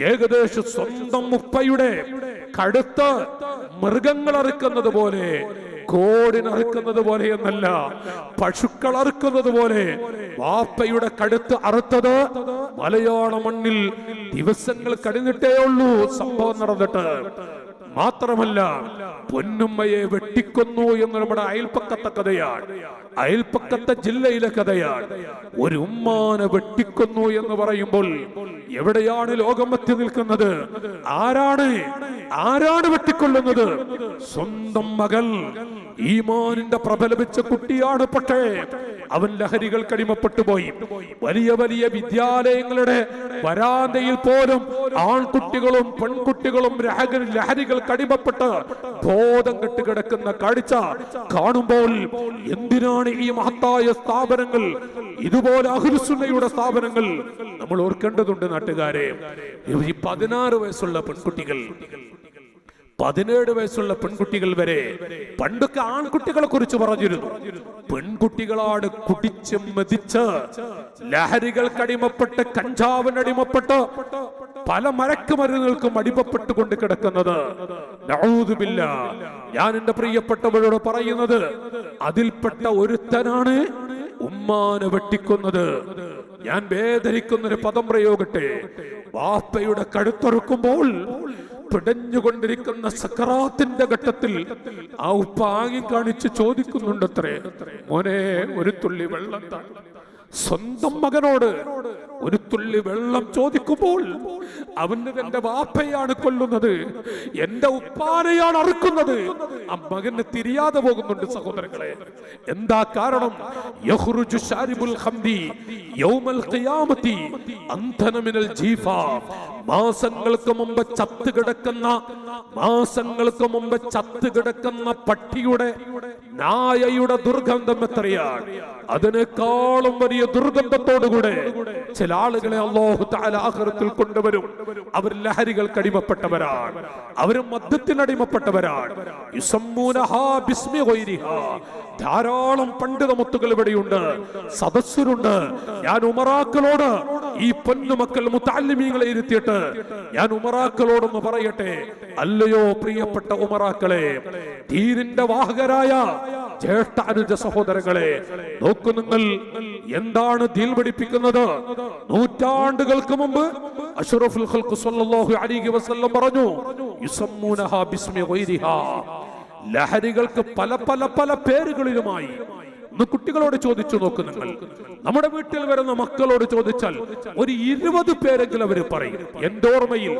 ഏകദേശം സ്വന്തം ഉപ്പയുടെ കഴുത്ത് മൃഗങ്ങൾ അറുക്കുന്നത് പോലെ, കോടിനറുക്കുന്നത് പോലെ എന്നല്ല, പശുക്കൾ അറുക്കുന്നത് പോലെ വാപ്പയുടെ കഴുത്ത് അറുത്തത് മലയാള മണ്ണിൽ ദിവസങ്ങൾ കഴിഞ്ഞിട്ടേ ഉള്ളൂ സംഭവം നടന്നിട്ട്. മാത്രമല്ല, പൊന്നുമ്മയെ വെട്ടിക്കൊന്നു എന്ന് നമ്മുടെ അയൽപ്പക്കത്തെ കഥയാണ്, അയൽപ്പക്കത്തെ ജില്ലയിലെ കഥയാണ്. ഒരു ഉമ്മാനെ വെട്ടിക്കൊന്നു എന്ന് പറയുമ്പോൾ എവിടെയാണ് ലോകം എത്തി നിൽക്കുന്നത്? ആരാണ് വെട്ടിക്കൊള്ളുന്നത്? സ്വന്തം മകൾ, ഈമാനിന്റെ പ്രബലപിച്ച കുട്ടിയാണ്. പക്ഷേ അവൻ ലഹരികൾക്ക് അടിമപ്പെട്ടു പോയി. വലിയ വലിയ വിദ്യാലയങ്ങളുടെ വരാന്തയിൽ പോലും ആൺകുട്ടികളും പെൺകുട്ടികളും ലഹരികൾക്ക് അടിമപ്പെട്ട് ബോധം കെട്ട് കിടക്കുന്ന കാഴ്ച കാണുമ്പോൾ എന്തിനാണ് ഈ മഹത്തായ സ്ഥാപനങ്ങൾ, ഇതുപോലെ അഹ്ലുസുന്നയുടെ സ്ഥാപനങ്ങൾ നമ്മൾ ഓർക്കേണ്ടതുണ്ട് നാട്ടുകാരെ. ഈ 16 വയസ്സുള്ള പെൺകുട്ടികൾ, 17 വയസ്സുള്ള പെൺകുട്ടികൾ വരെ, പണ്ടൊക്കെ ആൺകുട്ടികളെ കുറിച്ച് പറഞ്ഞിരുന്നു. പെൺകുട്ടികളാണ് കുടിച്ച് മെതിച്ച് ലഹരികൾക്കടിമപ്പെട്ട്, കഞ്ചാവിനടിമപ്പെട്ട്, പല മയക്കുമരുന്നുകൾക്കും അടിമപ്പെട്ടുകൊണ്ട് കിടക്കുന്നത്. നഊദു ബില്ലാഹ്. ഞാൻ എന്റെ പ്രിയപ്പെട്ടവരോട് പറയുന്നത്, അതിൽപ്പെട്ട ഒരുത്തനാണ് ഉമ്മാനെ വെട്ടിക്കുന്നത്. ഞാൻ വേദനിക്കുന്നൊരു പദം പ്രയോഗിട്ടെ. വാപ്പയുടെ കഴുത്തൊറുക്കുമ്പോൾ പിടഞ്ഞുകൊണ്ടിരിക്കുന്ന സക്കറാത്തിന്റെ ഘട്ടത്തിൽ ആ ഉപ്പ ആംഗ്യം കാണിച്ച് ചോദിക്കുന്നുണ്ടത്രേ, മോനെ ഒരു തുള്ളി വെള്ളം താ. സ്വന്തം മകനോട് ഒരു തുള്ളി വെള്ളം ചോദിക്കുമ്പോൾ അവന് എന്റെ വാപ്പയാണ് കൊല്ലുന്നത്, എന്റെ ഉപ്പാനെയാണ് അറുക്കുന്നത്. ആ മകന് തിരിയാതെ പോകുന്നുണ്ട് സഹോദരങ്ങളെ. എന്താ കാരണം? യഖ്റുജു ശാരിബുൽ ഖംദി യൗമൽ ഖിയാമത്തി അൻതന മിനൽ ജീഫ. മാസങ്ങൾക്ക് മുമ്പ് ചത്തുകിടക്കുന്ന പട്ടിയുടെ, നായയുടെ ദുർഗന്ധം എത്രയാണ്? അതിനേക്കാളും വലിയ ദുർഗന്ധത്തോടുകൂടെ ചില ആളുകളെ അല്ലാഹു തആല ആഖിറത്തിൽ കൊണ്ടുവരും. അവർ ലഹരികൾക്ക് അടിമപ്പെട്ടവരാണ്, അവർ മദ്യത്തിന് അടിമപ്പെട്ടവരാണ്. യുസമ്മൂനഹാ ബിസ്മി ഗൈരിഹാ. ധാരാളം പണ്ഡിത മുത്തുകൾ ഇവിടെയുണ്ട്, സദസ്യരുണ്ട്. ഞാൻ ഉമറാക്കളോട്, ഈ പൊന്നുമക്കൾ മുത്തഅല്ലിമീങ്ങളെ ഇരുത്തിയിട്ട് ഞാൻ ഉമറാക്കളോടൊന്ന് പറയട്ടെ, അല്ലയോ പ്രിയപ്പെട്ട ഉമറാക്കളെ, ദീനിന്റെ വാഹകരായ ജ്യേഷ്ഠ അനുജ സഹോദരങ്ങളെ, നോക്കൂ നിങ്ങൾ എന്താണ് ദീൻ പഠിപ്പിക്കുന്നത്. നൂറ്റാണ്ടുകൾക്ക് മുമ്പ് അഷ്റഫുൽ ഖൽഖ് സ്വല്ലല്ലാഹു അലൈഹി വസല്ലം പറഞ്ഞു, യുസമ്മൂനഹാ ബിസ്മി ഗൈരിഹാ. ലഹരികൾക്ക് പല പല പല പേരുകളിലുമായി. ഇന്ന് കുട്ടികളോട് ചോദിച്ചു നോക്ക് നിങ്ങൾ, നമ്മുടെ വീട്ടിൽ വരുന്ന മക്കളോട് ചോദിച്ചാൽ ഒരു 20 പേരെങ്കിലും അവർ പറയും. എന്റെ ഓർമ്മയിൽ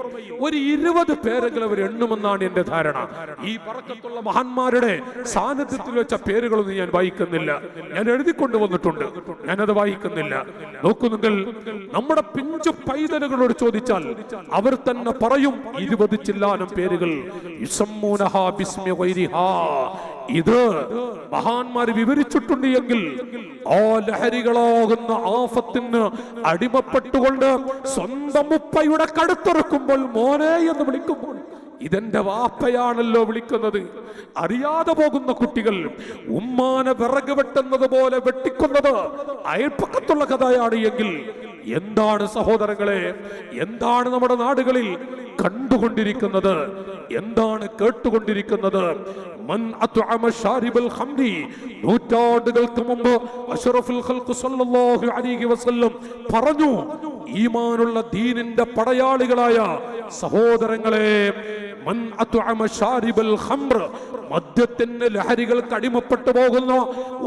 ഒരു 20 പേരെങ്കിലും അവർ എണ്ണുമെന്നാണ് എന്റെ ധാരണ. ഈ ബറക്കത്തുള്ള മഹാന്മാരുടെ സാന്നിധ്യത്തിൽ വെച്ച പേരുകളൊന്നും ഞാൻ വായിക്കുന്നില്ല, ഞാൻ എഴുതിക്കൊണ്ടുവന്നിട്ടുണ്ട്, ഞാനത് വായിക്കുന്നില്ല. നോക്കൂ നിങ്ങൾ, നമ്മുടെ പിഞ്ചു പൈതലുകളോട് ചോദിച്ചാൽ അവർ തന്നെ പറയും 20 ചില്ലാനം പേരുകൾ. യുസമ്മൂനഹാ ബിസ്മി ഗൈരിഹാ. ഇത് മഹാന്മാർ വിവരിച്ചിട്ടുണ്ട് എങ്കിൽ ആ ലഹരികളാകുന്ന ആഫത്തിന് അടിമപ്പെട്ടുകൊണ്ട് സ്വന്തം ഉപ്പയുടെ കടുത്തുറക്കുമ്പോൾ മോനെ എന്ന് വിളിക്കുമ്പോൾ ഇതെന്റെ വാപ്പയാണല്ലോ വിളിക്കുന്നത്. അറിയാതെ പോകുന്ന കുട്ടികൾ ഉമ്മാനെ വിറക് വെട്ടുന്നത് പോലെ വെട്ടിക്കുന്നത് അയൽപ്പക്കത്തുള്ള കഥയാണ് എങ്കിൽ എന്താണ് സഹോദരങ്ങളെ, എന്താണ് നമ്മുടെ നാടുകളിൽ കണ്ടുകൊണ്ടിരിക്കുന്നത്, എന്താണ് കേട്ടുകൊണ്ടിരിക്കുന്നത്? മൻ അത്അമ ശാരിബൽ ഖംരി. നൂറ്റാണ്ടുകൾക്ക് മുമ്പ് അഷ്റഫുൽ ഖൽഖ് സ്വല്ലല്ലാഹു അലൈഹി വസല്ലം പറഞ്ഞു, ഈമാനുള്ള ദീനിന്റെ പടയാളികളായ സഹോദരങ്ങളെ, മൻ അത്അമ ശാരിബൽ ഖംർ. മദ്യത്തിന്റെ ലഹരികൾക്ക് അടിമപ്പെട്ടു പോകുന്ന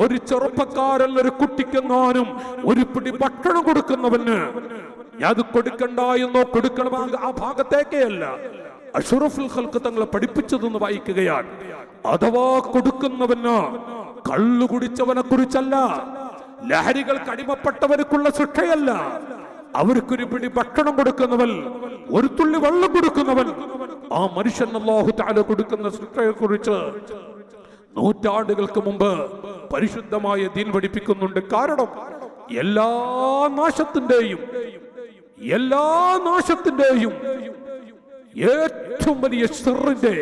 ഒരു ചെറുപ്പക്കാരൻ, ഒരു കുട്ടിക്കെങ്ങാനും ഒരു പിടി ഭക്ഷണം കൊടുക്കുന്നവന് അത് കൊടുക്കണ്ട എന്നോ കൊടുക്കണം ആ ഭാഗത്തേക്കേ അല്ല അഷ്റഫുൽ ഖൽഖ് തങ്ങളെ പഠിപ്പിച്ചതെന്ന് വായിക്കുകയാണ്. അഥവാ കൊടുക്കുന്നവന്, കള്ളു കുടിച്ചവനെ കുറിച്ചല്ല, ലഹരികൾക്ക് അടിമപ്പെട്ടവർക്കുള്ള ശിക്ഷയല്ല, അവർക്കൊരു പിടി ഭക്ഷണം കൊടുക്കുന്നവൻ, ഒരു തുള്ളി വെള്ളം കൊടുക്കുന്നവൻ, ആ മനുഷ്യൻ അല്ലാഹു തആല കൊടുക്കുന്ന ശിക്ഷയെ കുറിച്ച് നൂറ്റാണ്ടുകൾക്ക് മുമ്പ് പരിശുദ്ധമായ ദീൻ പഠിപ്പിക്കുന്നുണ്ട്. കാരണം എല്ലാ നാശത്തിന്റെയും ഏറ്റവും വലിയ ശർറിന്റെ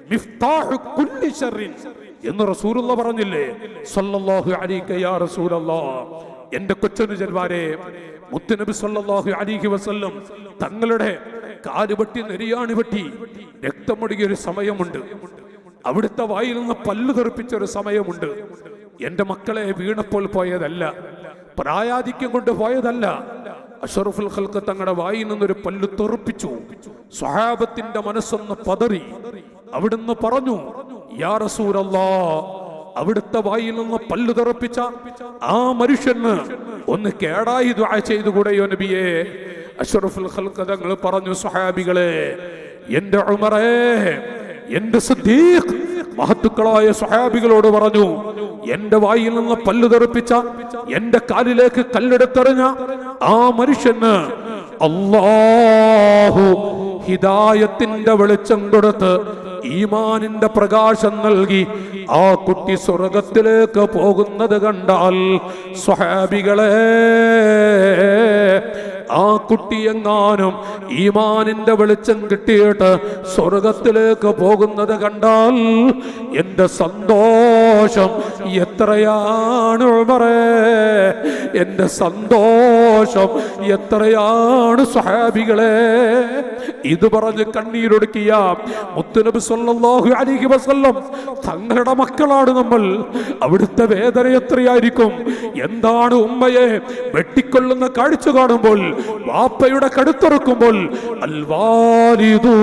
മിഫ്താഹു കുല്ലി ശർറിൻ എന്ന് റസൂലുള്ളാഹി പറഞ്ഞില്ലേ സല്ലല്ലാഹു അലൈഹി യാ റസൂലല്ലാഹ്. എന്റെ കൊച്ചനുജന്മാരെ, മുത്തുനബി സല്ലല്ലാഹു അലൈഹി വസല്ലം തങ്ങളുടെ കാലുപെട്ടി, നെരിയാണി വെട്ടി രക്തമൊഴുകിയ ഒരു സമയമുണ്ട്. അവിടുത്തെ വായിൽ നിന്ന് പല്ല് തെറിപ്പിച്ച ഒരു സമയമുണ്ട്. എന്റെ മക്കളെ വീണപ്പോൾ പോയതല്ല, പ്രായാധിക്യം കൊണ്ട് പോയതല്ല. അഷ്റഫുൽ ഖൽഖ് തങ്ങളുടെ വായിൽ നിന്നൊരു പല്ല് തെറിപ്പിച്ചു. സ്വഹാബത്തിന്റെ മനസ്സൊന്ന് പതറി. അവിടുന്ന് പറഞ്ഞു, യാ റസൂലല്ലാഹ്, അവിടുത്തെ വായിൽ നിന്ന് പല്ല് തെറിപ്പിച്ച ആ മനുഷ്യന് ഒന്ന് കേടായി ദുആ ചെയ്തുകൂടെയോ നബിയേ? അഷ്റഫുൽ ഖൽഖ് തങ്ങൾ പറഞ്ഞു, സ്വഹാബികളെ, എന്റെ ഉമറേ, എന്റെ സിദ്ദീഖ്, മഹത്തുക്കളായ സ്വഹാബികളോട് പറഞ്ഞു, എന്റെ വായിൽ നിന്ന് പല്ല് തെറിപ്പിച്ച, എന്റെ കാലിലേക്ക് കല്ലെടുത്തെറിഞ്ഞ ആ മനുഷ്യന് അല്ലാഹു ഹിദായത്തിന്റെ വെളിച്ചം കൊടുത്ത് ഈമാനിന്റെ പ്രകാശം നൽകി ആ കുട്ടി സ്വർഗത്തിലേക്ക് പോകുന്നത് കണ്ടാൽ, സ്വഹാബികളെ, ആ കുട്ടിയെങ്ങാനും ഈമാനിന്റെ വെളിച്ചം കിട്ടിയിട്ട് സ്വർഗത്തിലേക്ക് പോകുന്നത് കണ്ടാൽ എന്റെ സന്തോഷം എത്രയാണ് ഉമറേ, എന്റെ സന്തോഷം എത്രയാണ് സ്വഹാബികളെ. ഇത് പറഞ്ഞ് കണ്ണീരൊടുക്കിയ മുത്തുനബി സല്ലല്ലാഹു അലൈഹി വസല്ലം തങ്ങളുടെ മക്കളാണ് നമ്മൾ. അവിടുത്തെ വേദന എത്രയായിരിക്കും? എന്താണ് ഉമ്മയെ വെട്ടിക്കൊള്ളുന്ന കാഴ്ച കാണുമ്പോൾ, വാപ്പയുടെ കടുത്തുറക്കുമ്പോൾ, അൽവാലിദു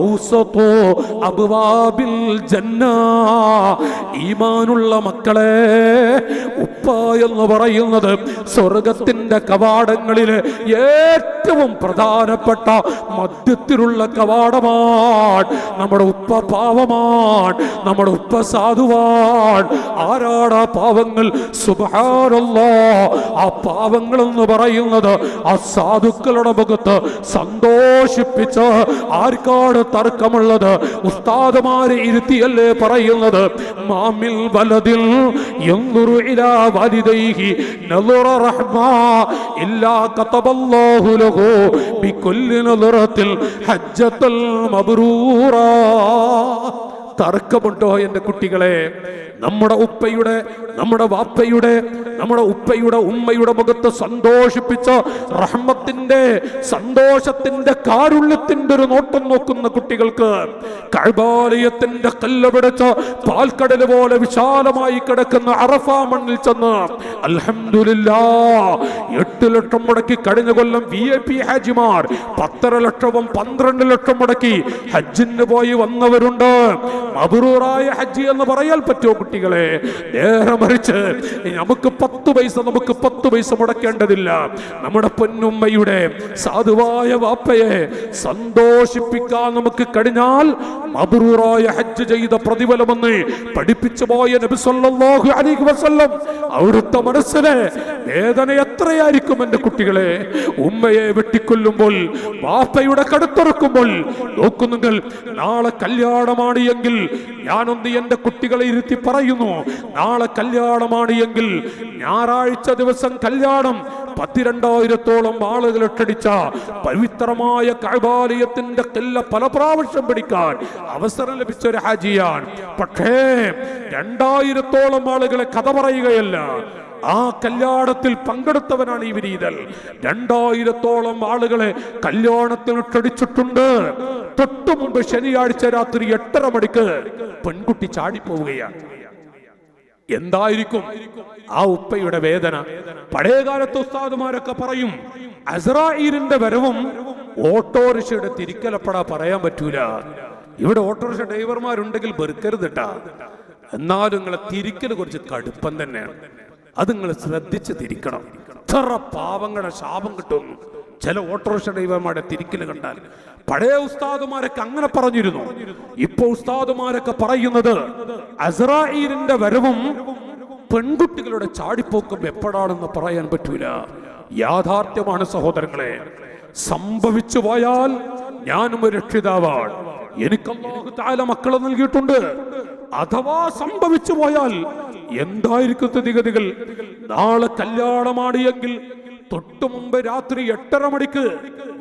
ഔസതു അബ്വാബിൽ ജന്ന. ഈമാനുള്ള മക്കളെ, ഉപ്പ എന്ന് പറയുന്നത് സ്വർഗത്തിന്റെ കവാടങ്ങളിലെ ഏറ്റവും പ്രധാനപ്പെട്ട മധ്യത്തിലുള്ള കവാടമാണ്. നമ്മുടെ ഉപ്പ പാവമാണ്, നമ്മുടെ ഉപ്പ സാധുവാണ്. ആരാടാ പാവങ്ങൾ? സുബ്ഹാനല്ലാഹ്. ആ പാവങ്ങൾ എന്ന് പറയുന്നത് ആ സാധുക്കളുടെ മുഖത്ത് സന്തോഷിപ്പിച്ച് ആർക്കാണ് തർക്കമുള്ളത്? ഉസ്താദുമാരെ ഇരുത്തിയല്ലേ പറയുന്നത്, മാമിൽ വലദിൽ യൻദുറു ഇലാ വലിദൈഹി നദറ റഹ്മ ഇല്ലാ കതബല്ലാഹു ലഹു ബികുല്ലി നദറത്തിൽ ഹജ്ജത്തുൽ മബ്റൂറ. തർക്കമുണ്ടോ എൻ്റെ കുട്ടികളെ? നമ്മുടെ ഉപ്പയുടെ, നമ്മുടെ വാപ്പയുടെ, നമ്മുടെ ഉപ്പയുടെ ഉമ്മയുടെ മുഖത്ത് സന്തോഷിപ്പിച്ച റഹ്മത്തിന്റെ, സന്തോഷത്തിന്റെ, കാരുണ്യത്തിന്റെ ഒരു നോട്ടം നോക്കുന്ന കുട്ടികൾക്ക് കഅബാലയത്തിന്റെ കല്ല് പിടിച്ച് പാൽക്കടൽ പോലെ വിശാലമായി കിടക്കുന്ന അറഫ മണ്ണിൽ ചെന്ന് അൽഹംദുലില്ലാഹ് 8 ലക്ഷം മുടക്കി കഴിഞ്ഞ കൊല്ലം VIP ഹാജിമാർ 10.5 ലക്ഷവും 12 ലക്ഷം മുടക്കി ഹജ്ജിന് പോയി വന്നവരുണ്ട്. മബ്റൂറായ ഹജ്ജ് എന്ന് പറയാൻ പറ്റുമോ കുട്ടികളെ? നേരെ മറിച്ച് നമുക്ക് 10 പൈസ മുടക്കേണ്ടതില്ല. നമ്മുടെ പൊന്നുമ്മയുടെ സാധുവായ വാപ്പയെ സന്തോഷിപ്പിക്കാൻ നമുക്ക് കഴിഞ്ഞാൽ മബ്റൂറായ ഹജ്ജ് ചെയ്ത പ്രതിഫലമെന്ന് പഠിപ്പിച്ചു പോയ നബി സല്ലല്ലാഹു അലൈഹി വസല്ലം. അവിടുത്തെ മനസ്സിലെ വേദന എത്രയായിരിക്കും എൻ്റെ കുട്ടികളെ? ഉമ്മയെ വെട്ടിക്കൊല്ലുമ്പോൾ, വാപ്പയുടെ കടുത്തുറക്കുമ്പോൾ നോക്കുന്നെങ്കിൽ, നാളെ കല്യാണമാണ് എങ്കിൽ ഞാനൊന്ന് എൻ്റെ കുട്ടികളെ ഇരുത്തി പറയുന്നു, നാളെ കല്യാണമാണ് എങ്കിൽ ഞായറാഴ്ച ദിവസം കല്യാണം 12,000-ഓളം ആളുകൾ ഒട്ടടിച്ച പവിത്രമായ കഅബാലയത്തിന്റെ കല്ല് പല പ്രാവശ്യം പിടിക്കാൻ അവസരം ലഭിച്ച ഒരു ഹാജിയാണ്. പക്ഷേ 2,000-ഓളം ആളുകളെ കഥ പറയുകയല്ല, ആ കല്യാണത്തിൽ പങ്കെടുത്തവനാണ് ഈ വിരീതൽ. 2,000-ഓളം ആളുകളെ കല്യാണത്തിന് ക്ഷണിച്ചിട്ടുണ്ട്. തൊട്ടു മുമ്പ് ശനിയാഴ്ച രാത്രി 8:30 മണിക്ക് പെൺകുട്ടി ചാടിപ്പോവുകയാണ്. എന്തായിരിക്കും ആ ഉപ്പയുടെ വേദന? പഴയകാലത്ത് ഉസ്താദുമാരൊക്കെ പറയും, അസ്രാഈലിന്റെ വരവും ഓട്ടോറിക്ഷയുടെ തിരിക്കലപ്പെടാ പറയാൻ പറ്റൂല. ഇവിടെ ഓട്ടോറിക്ഷ ഡ്രൈവർമാരുണ്ടെങ്കിൽ വെറുക്കരുതിട്ടാ. എന്നാലും നിങ്ങളെ തിരിക്കൽ കുറച്ച് കടുപ്പം തന്നെയാണ്. അത് നിങ്ങൾ ശ്രദ്ധിച്ച് തിരിക്കണം. ഇത്ര പാവങ്ങളുടെ ശാപം കിട്ടുന്നു ചില ഓട്ടോറിക്ഷ ഡ്രൈവർമാരുടെ തിരിക്കല് കണ്ടാൽ. പഴയ ഉസ്താദുമാരൊക്കെ അങ്ങനെ പറഞ്ഞിരുന്നു. ഇപ്പൊ ഉസ്താദുമാരൊക്കെ പറയുന്നത് അസ്രാഈലിന്റെ വരവും പെൺകുട്ടികളുടെ ചാടിപ്പോക്കും എപ്പോഴാണെന്ന് പറയാൻ പറ്റൂല. യാഥാർത്ഥ്യമാണ് സഹോദരങ്ങളെ. സംഭവിച്ചു പോയാൽ ഞാനും ഒരു രക്ഷിതാവാണ്, എനിക്ക് അല്ലാഹു തആല മക്കളെ നൽകിയിട്ടുണ്ട്. അഥവാ സംഭവിച്ചു പോയാൽ എന്തായിരിക്കും സ്ഥിതിഗതികൾ? നാളെ കല്യാണമാണ് എങ്കിൽ തൊട്ടു മുമ്പ് രാത്രി 8:30 മണിക്ക്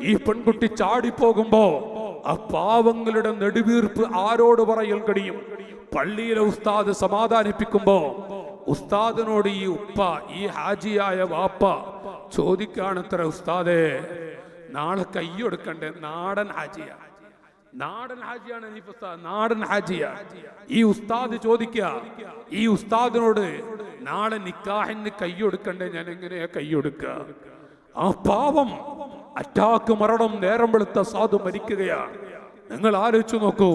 ഈ പെൺകുട്ടി ചാടിപ്പോകുമ്പോ ആ പാവങ്ങളുടെ നെടുവീർപ്പ് ആരോട് പറയാൻ കഴിയും? പള്ളിയിലെ ഉസ്താദ് സമാധാനിപ്പിക്കുമ്പോ ഉസ്താദിനോട് ഈ ഉപ്പ, ഈ ഹാജിയായ വാപ്പ ചോദിക്കാണത്ര, ഉസ്താദേ നാളെ കയ്യൊടുക്കണ്ടേ? നാടൻ ഹാജിയ, നാടൻ ഹാജിയാണ് നാടൻ ഹാജിയ. ഈ ഉസ്താദ് ചോദിക്കുക, ഈ ഉസ്താദിനോട് നാളെ നിക്കാഹിന് കയ്യൊടുക്കണ്ടേ? ഞാൻ എങ്ങനെയാ കയ്യൊടുക്കുക? ആ പാവം അറ്റാക്ക് മരണം നേരം വെളുത്ത സാധു മരിക്കുകയാണ്. നിങ്ങൾ ആലോചിച്ചു നോക്കൂ,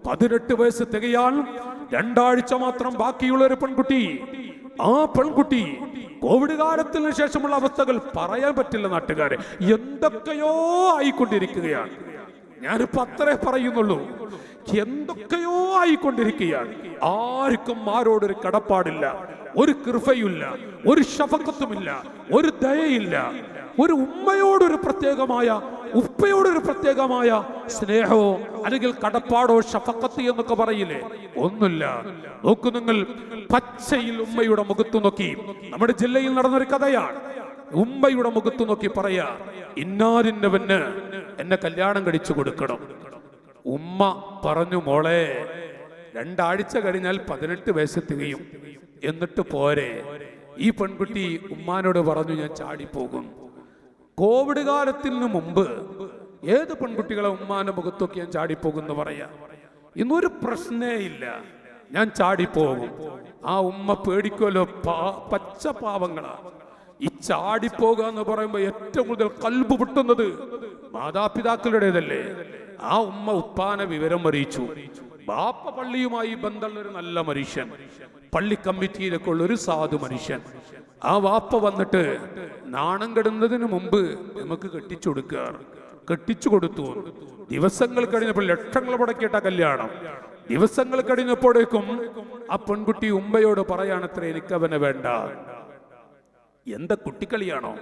18 വയസ്സ് തികയാൻ 2 ആഴ്ച മാത്രം ബാക്കിയുള്ള ഒരു പെൺകുട്ടി. ആ പെൺകുട്ടി കോവിഡ് കാലത്തിന് ശേഷമുള്ള അവസ്ഥകൾ പറയാൻ പറ്റില്ല നാട്ടുകാരെ, എന്തൊക്കെയോ ആയിക്കൊണ്ടിരിക്കുകയാണ്. ഞാനിപ്പോ അത്രേ പറയുന്നുള്ളൂ. എന്തൊക്കെയോ ആയിക്കൊണ്ടിരിക്കുകയാണ്. ആർക്കും ആരോടൊരു കടപ്പാടില്ല, ഒരു കൃപയില്ല, ഒരു ശഫഖത്തുമില്ല, ഒരു ദയയില്ല. ഒരു ഉമ്മയോടൊരു പ്രത്യേകമായ, ഉപ്പയോടൊരു പ്രത്യേകമായ സ്നേഹമോ അല്ലെങ്കിൽ കടപ്പാടോ ഷഫഖത്ത് എന്നൊക്കെ പറയില്ലേ, ഒന്നുമില്ല. നോക്കൂ നിങ്ങൾ, പച്ചയിൽ ഉമ്മയുടെ മുഖത്ത് നോക്കി, നമ്മുടെ ജില്ലയിൽ നടന്നൊരു കഥയാണ്. ഉമ്മയുടെ മുഖത്ത് നോക്കി പറയാ, ഇന്നാരിന്നവന് എന്നെ കല്യാണം കഴിച്ചു കൊടുക്കണം. ഉമ്മ പറഞ്ഞു, മോളെ 2 ആഴ്ച കഴിഞ്ഞാൽ 18 വയസ്സ് തികയും, എന്നിട്ട് പോരെ. ഈ പെൺകുട്ടി ഉമ്മാനോട് പറഞ്ഞു, ഞാൻ ചാടിപ്പോകും. കോവിഡ് കാലത്തിന് മുമ്പ് ഏത് പെൺകുട്ടികളെ ഉമ്മാന്റെ മുഖത്തൊക്കെ ഞാൻ ചാടിപ്പോകുന്നു പറയാ? ഇന്നൊരു പ്രശ്നേ ഇല്ല, ഞാൻ ചാടിപ്പോകും. ആ ഉമ്മ പേടിക്കുമല്ലോ, പച്ച പാവങ്ങളാ. ഈ ചാടിപ്പോകുക എന്ന് പറയുമ്പോ ഏറ്റവും കൂടുതൽ കൽബ് പൊട്ടുന്നത് മാതാപിതാക്കളുടേതല്ലേ. ആ ഉമ്മ ഉപ്പാനെ വിവരം അറിയിച്ചു. ബാപ്പ പള്ളിയുമായി ബന്ധമുള്ള ഒരു നല്ല മനുഷ്യൻ, പള്ളി കമ്മിറ്റിയിലൊക്കെ ഉള്ള ഒരു സാധു മനുഷ്യൻ. ആ വാപ്പ വന്നിട്ട് നാണം കെടുന്നതിന് മുമ്പ് നമുക്ക് കെട്ടിച്ചു കൊടുത്തു. ദിവസങ്ങൾ കഴിഞ്ഞപ്പോൾ ലക്ഷങ്ങൾ മുടക്കിയിട്ട കല്യാണം. ദിവസങ്ങൾ കഴിഞ്ഞപ്പോഴേക്കും ആ പെൺകുട്ടി ഉമ്മയോട് പറയാണത്രേ, എനിക്കവനെ വേണ്ട. എന്താ കുട്ടിക്കളിയാണോ?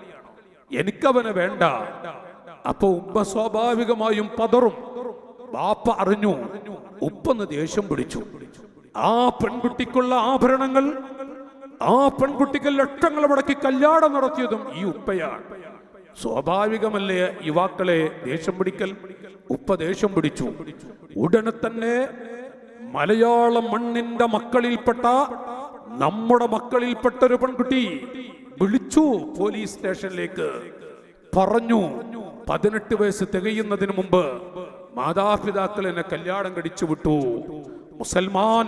എനിക്കവനെ വേണ്ട. അപ്പൊ ഉമ്മ സ്വാഭാവികമായും പതറും. ബാപ്പ അറിഞ്ഞു, ഉപ്പൊന്ന് ദേഷ്യം പിടിച്ചു. ആ പെൺകുട്ടിക്കുള്ള ആഭരണങ്ങൾ, ആ പെൺകുട്ടിക്ക് ലക്ഷങ്ങൾ മുടക്കി കല്യാണം നടത്തിയതും ഈ ഉപ്പയാണ്. സ്വാഭാവികമല്ലേ യുവാക്കളെ ദേഷ്യം പിടിക്കൽ? ഉപ്പ ദേഷ്യം പിടിച്ചു. ഉടനെ തന്നെ മലയാളം മണ്ണിന്റെ മക്കളിൽപ്പെട്ട, നമ്മുടെ മക്കളിൽപ്പെട്ട ഒരു പെൺകുട്ടി വിളിച്ചു പോലീസ് സ്റ്റേഷനിലേക്ക്. പറഞ്ഞു, 18 വയസ്സ് തികയുന്നതിന് മുമ്പ് മാതാപിതാക്കൾ എന്നെ കല്യാണം കഴിച്ചു വിട്ടു. മുസൽമാൻ.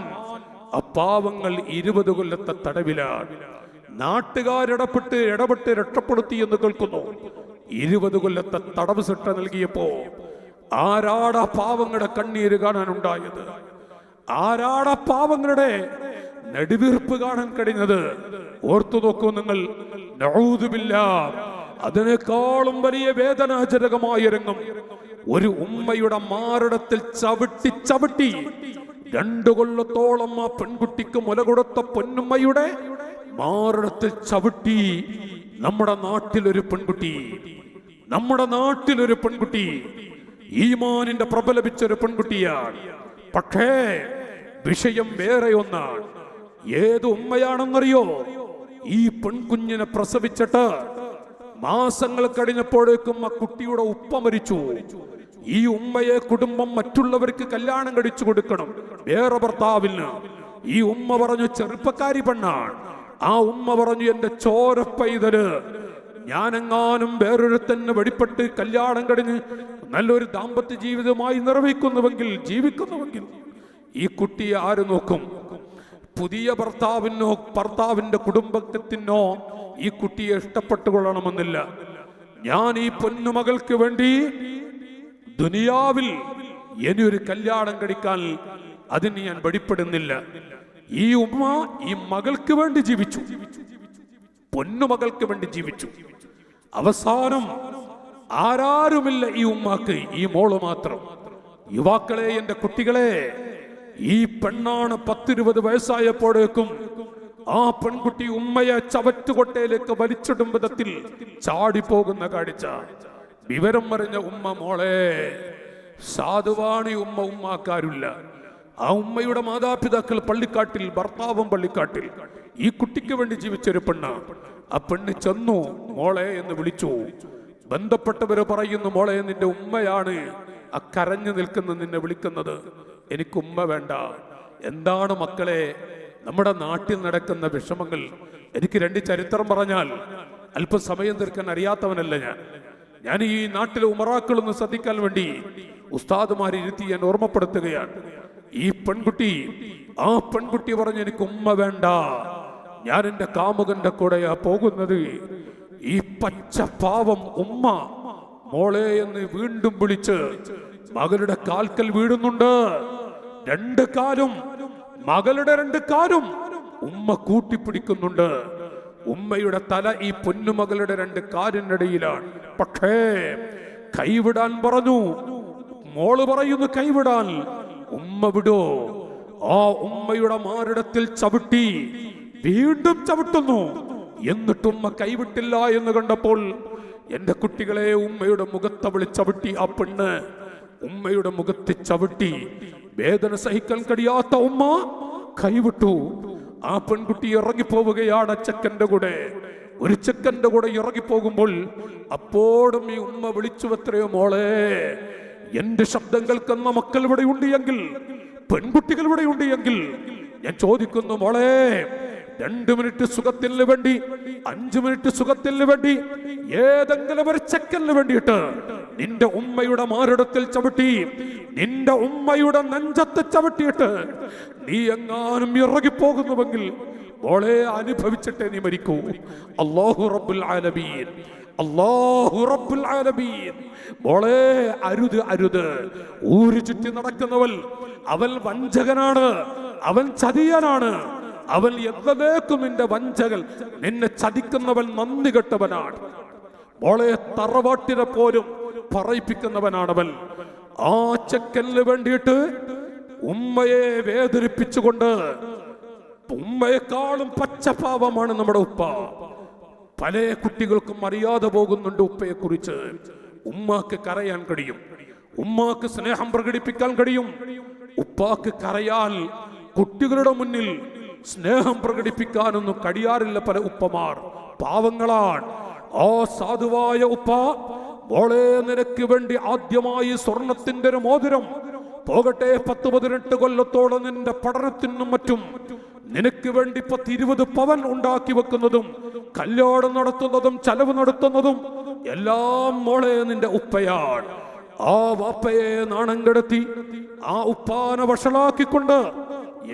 അപ്പാവങ്ങൾ 20 കൊല്ലത്തെ തടവിലാണ്. നാട്ടുകാരിടപെട്ട് രക്ഷപ്പെടുത്തി എന്ന് കേൾക്കുന്നു. 20 കൊല്ലത്തെ തടവ് ശിക്ഷ നൽകിയപ്പോ ആരാടാ പാവങ്ങളുടെ കണ്ണീര് കാണാനുണ്ടായത്? ആരാടാ പാവങ്ങളുടെ നെടുവീർപ്പ് കാണാൻ കഴിഞ്ഞത്? ഓർത്തു നോക്കൂ നിങ്ങൾ. നഊദുബില്ലാഹ്. അതിനേക്കാളും വലിയ വേദനാജനകമായ രംഗം ഒരു ഉമ്മയുടെ മാറിടത്തിൽ ചവിട്ടി 2 കൊല്ലത്തോളം ആ പെൺകുട്ടിക്ക് മുല കൊടുത്ത പൊന്നുമ്മയുടെ മാറിടത്തിൽ ചവിട്ടി. നമ്മുടെ നാട്ടിലൊരു പെൺകുട്ടി ഈമാനിന്റെ പ്രബലപിച്ചൊരു പെൺകുട്ടിയാണ്. പക്ഷേ വിഷയം വേറെ ഒന്നാണ്. ഏത് ഉമ്മയാണെന്നറിയോ? ഈ പെൺകുഞ്ഞിനെ പ്രസവിച്ചിട്ട് മാസങ്ങൾ കഴിഞ്ഞപ്പോഴേക്കും ആ കുട്ടിയുടെ ഉപ്പ മരിച്ചു. ഈ ഉമ്മയെ കുടുംബം മറ്റുള്ളവർക്ക് കല്യാണം കഴിച്ചു കൊടുക്കണം, വേറെ ഭർത്താവിന്. ഈ ഉമ്മ പറഞ്ഞു, ചെറുപ്പക്കാരി പെണ്ണാണ്. ആ ഉമ്മ പറഞ്ഞു, എന്റെ ചോര പൈതല് ഞാനെങ്ങാനും വേറൊരുത്തന്നെ വെടിപ്പെട്ട് കല്യാണം കഴിഞ്ഞ് നല്ലൊരു ദാമ്പത്യ ജീവിതമായി ജീവിക്കുന്നുവെങ്കിൽ ഈ കുട്ടിയെ ആര് നോക്കും? പുതിയ ഭർത്താവിന്റെ കുടുംബത്തിനോ ഈ കുട്ടിയെ ഇഷ്ടപ്പെട്ടുകൊള്ളണമെന്നില്ല. ഞാൻ ഈ പൊന്നുമകൾക്ക് വേണ്ടി ദുനിയാവിൽ ഇനിയൊരു കല്യാണം കഴിക്കാൻ അതിന് ഞാൻ വെടിപ്പെടുന്നില്ല. ഈ ഉമ്മ ഈ മകൾക്ക് വേണ്ടി ജീവിച്ചു, പൊന്നുമകൾക്ക് വേണ്ടി ജീവിച്ചു. അവസാനം ആരാരുമില്ല ഈ ഉമ്മാക്ക്, ഈ മോള് മാത്രം. യുവാക്കളെ, എന്റെ കുട്ടികളെ, ഈ പെണ്ണാണ് 10-20 വയസ്സായപ്പോഴേക്കും ആ പെൺകുട്ടി ഉമ്മയെ ചവറ്റുകൊട്ടയിലേക്ക് വലിച്ചിടും വിധത്തിൽ ചാടിപ്പോകുന്ന കാഴ്ച. വിവരം അറിഞ്ഞ ഉമ്മ, മോളെ സാധുവാണി ഉമ്മ, ഉമ്മാക്കാരില്ല. ആ ഉമ്മയുടെ മാതാപിതാക്കൾ പള്ളിക്കാട്ടിൽ, ഭർത്താവും പള്ളിക്കാട്ടിൽ. ഈ കുട്ടിക്ക് വേണ്ടി ജീവിച്ചൊരു പെണ്ണ്. ആ പെണ്ണ് ചെന്നു, മോളെ എന്ന് വിളിച്ചു. ബന്ധപ്പെട്ടവര് പറയുന്നു, മോളെ നിന്റെ ഉമ്മയാണ് ആ കരഞ്ഞു നിൽക്കുന്ന നിന്നെ വിളിക്കുന്നത്. എനിക്ക് ഉമ്മ വേണ്ട. എന്താണ് മക്കളെ നമ്മുടെ നാട്ടിൽ നടക്കുന്ന വിഷമങ്ങൾ? എനിക്ക് 2 ചരിത്രം പറഞ്ഞാൽ അല്പം സമയം തീർക്കാൻ അറിയാത്തവനല്ല ഞാൻ ഈ നാട്ടിലെ ഉമറാക്കളൊന്ന് ശ്രദ്ധിക്കാൻ വേണ്ടി ഉസ്താദുമാരെ ഇരുത്തി ഞാൻ ഓർമ്മപ്പെടുത്തുകയാണ്. ഈ പെൺകുട്ടി പറഞ്ഞു, എനിക്ക് ഉമ്മ വേണ്ട, ഞാൻ എന്റെ കാമുകന്റെ കൂടെയാ പോകുന്നത്. ഈ പച്ച പാവം ഉമ്മ മോളെ എന്ന് വീണ്ടും വിളിച്ച് മകളുടെ കാൽക്കൽ വീഴുന്നുണ്ട്. 2 കാലും, മകളുടെ 2 കാലും ഉമ്മ കൂട്ടിപ്പിടിക്കുന്നുണ്ട്. ഉമ്മയുടെ തല ഈ പൊന്നുമകളുടെ 2 കാലിനിടയിലാണ്. പക്ഷേ കൈവിടാൻ പറഞ്ഞു. മോള് പറയുന്നു കൈവിടാൻ. ഉമ്മ വിടോ? ആ ഉമ്മയുടെ മാറിടത്തിൽ ചവിട്ടി, വീണ്ടും ചവിട്ടുന്നു. എന്നിട്ടുമ്മ കൈവിട്ടില്ല എന്ന് കണ്ടപ്പോൾ, എന്റെ കുട്ടികളെ, ഉമ്മയുടെ മുഖത്തവളി ചവിട്ടി. ആ പെണ്ണ് ഉമ്മയുടെ മുഖത്ത് ചവിട്ടി. വേദന സഹിക്കാൻ കഴിയാത്ത ഉമ്മ കൈവിട്ടു. ആ പെൺകുട്ടി ഇറങ്ങിപ്പോവുകയാണ് ഒരു ചെക്കന്റെ കൂടെ ഇറങ്ങിപ്പോകുമ്പോൾ അപ്പോഴും ഈ ഉമ്മ വിളിച്ചു, എത്രയോ മോളെ, എന്റെ ശബ്ദം കേൾക്കുന്ന മക്കൾ ഇവിടെ ഉണ്ട് എങ്കിൽ, പെൺകുട്ടികൾ ഇവിടെ ഉണ്ട് എങ്കിൽ ഞാൻ ചോദിക്കുന്നു, മോളെ, 2 മിനിറ്റ് സുഖത്തിന് വേണ്ടി, 5 മിനിറ്റ് സുഖത്തിന് വേണ്ടി, ഏതെങ്കിലും ഒരു ചെക്കലിന് വേണ്ടിയിട്ട് നിന്റെ ഉമ്മയുടെ മാറിടത്തിൽ ചവിട്ടി, നിന്റെ ഉമ്മയുടെ നെഞ്ചത്ത് ചവിട്ടിയിട്ട് നീ എങ്ങാനും ഇറങ്ങിപ്പോകുന്നുവെങ്കിൽ മോളെ അനുഭവിച്ചിട്ടേ നീ മരിക്കൂ. അല്ലാഹു റബ്ബുൽ ആലമീൻ, അല്ലാഹു റബ്ബുൽ ആലമീൻ. മോളെ അരുത്, അരുത്. ഊരു ചുറ്റി നടക്കുന്നവൾ അവൻ വഞ്ചകനാണ്, അവൻ ചതിയനാണ്, അവൻ എന്നേക്കും നിന്റെ വഞ്ചകൻ, നിന്നെ ചതിക്കുന്നവൻ നന്ദി കെട്ടവനാണ്. മോളെ തറവാട്ടിനെ പോലും പറയിപ്പിക്കുന്നവനാണവൻ. ആ ചെക്കലിന് വേണ്ടിയിട്ട് ഉമ്മയെ വേദനിപ്പിച്ചുകൊണ്ട്, ഉമ്മയെക്കാളും പച്ചപാവമാണ് നമ്മുടെ ഉപ്പ. പല കുട്ടികൾക്കും അറിയാതെ പോകുന്നുണ്ട് ഉപ്പയെ കുറിച്ച്. ഉമ്മാക്ക് കരയാൻ കഴിയും, ഉമ്മാക്ക് സ്നേഹം പ്രകടിപ്പിക്കാൻ കഴിയും. ഉപ്പാക്ക് കരയാൻ കുട്ടികളുടെ മുന്നിൽ സ്നേഹം പ്രകടിപ്പിക്കാനൊന്നും കഴിയാറില്ല പല ഉപ്പമാർ. പാവങ്ങളാണ്. ആ സാധുവായ ഉപ്പ മോളെ നിനക്ക് വേണ്ടി ആദ്യമായി സ്വർണത്തിന്റെ ഒരു മോതിരം, പോകട്ടെ 10-18 കൊല്ലത്തോളം നിന്റെ പഠനത്തിനും മറ്റും നിനക്ക് വേണ്ടി 10-20 പവൻ ഉണ്ടാക്കി വെക്കുന്നതും കല്യാണം നടത്തുന്നതും ചെലവ് നടത്തുന്നതും എല്ലാം മോളെ നിന്റെ ഉപ്പയാണ്. ആ വാപ്പയെ നാണം കെടുത്തി ആ ഉപ്പാനെ വഷളാക്കിക്കൊണ്ട്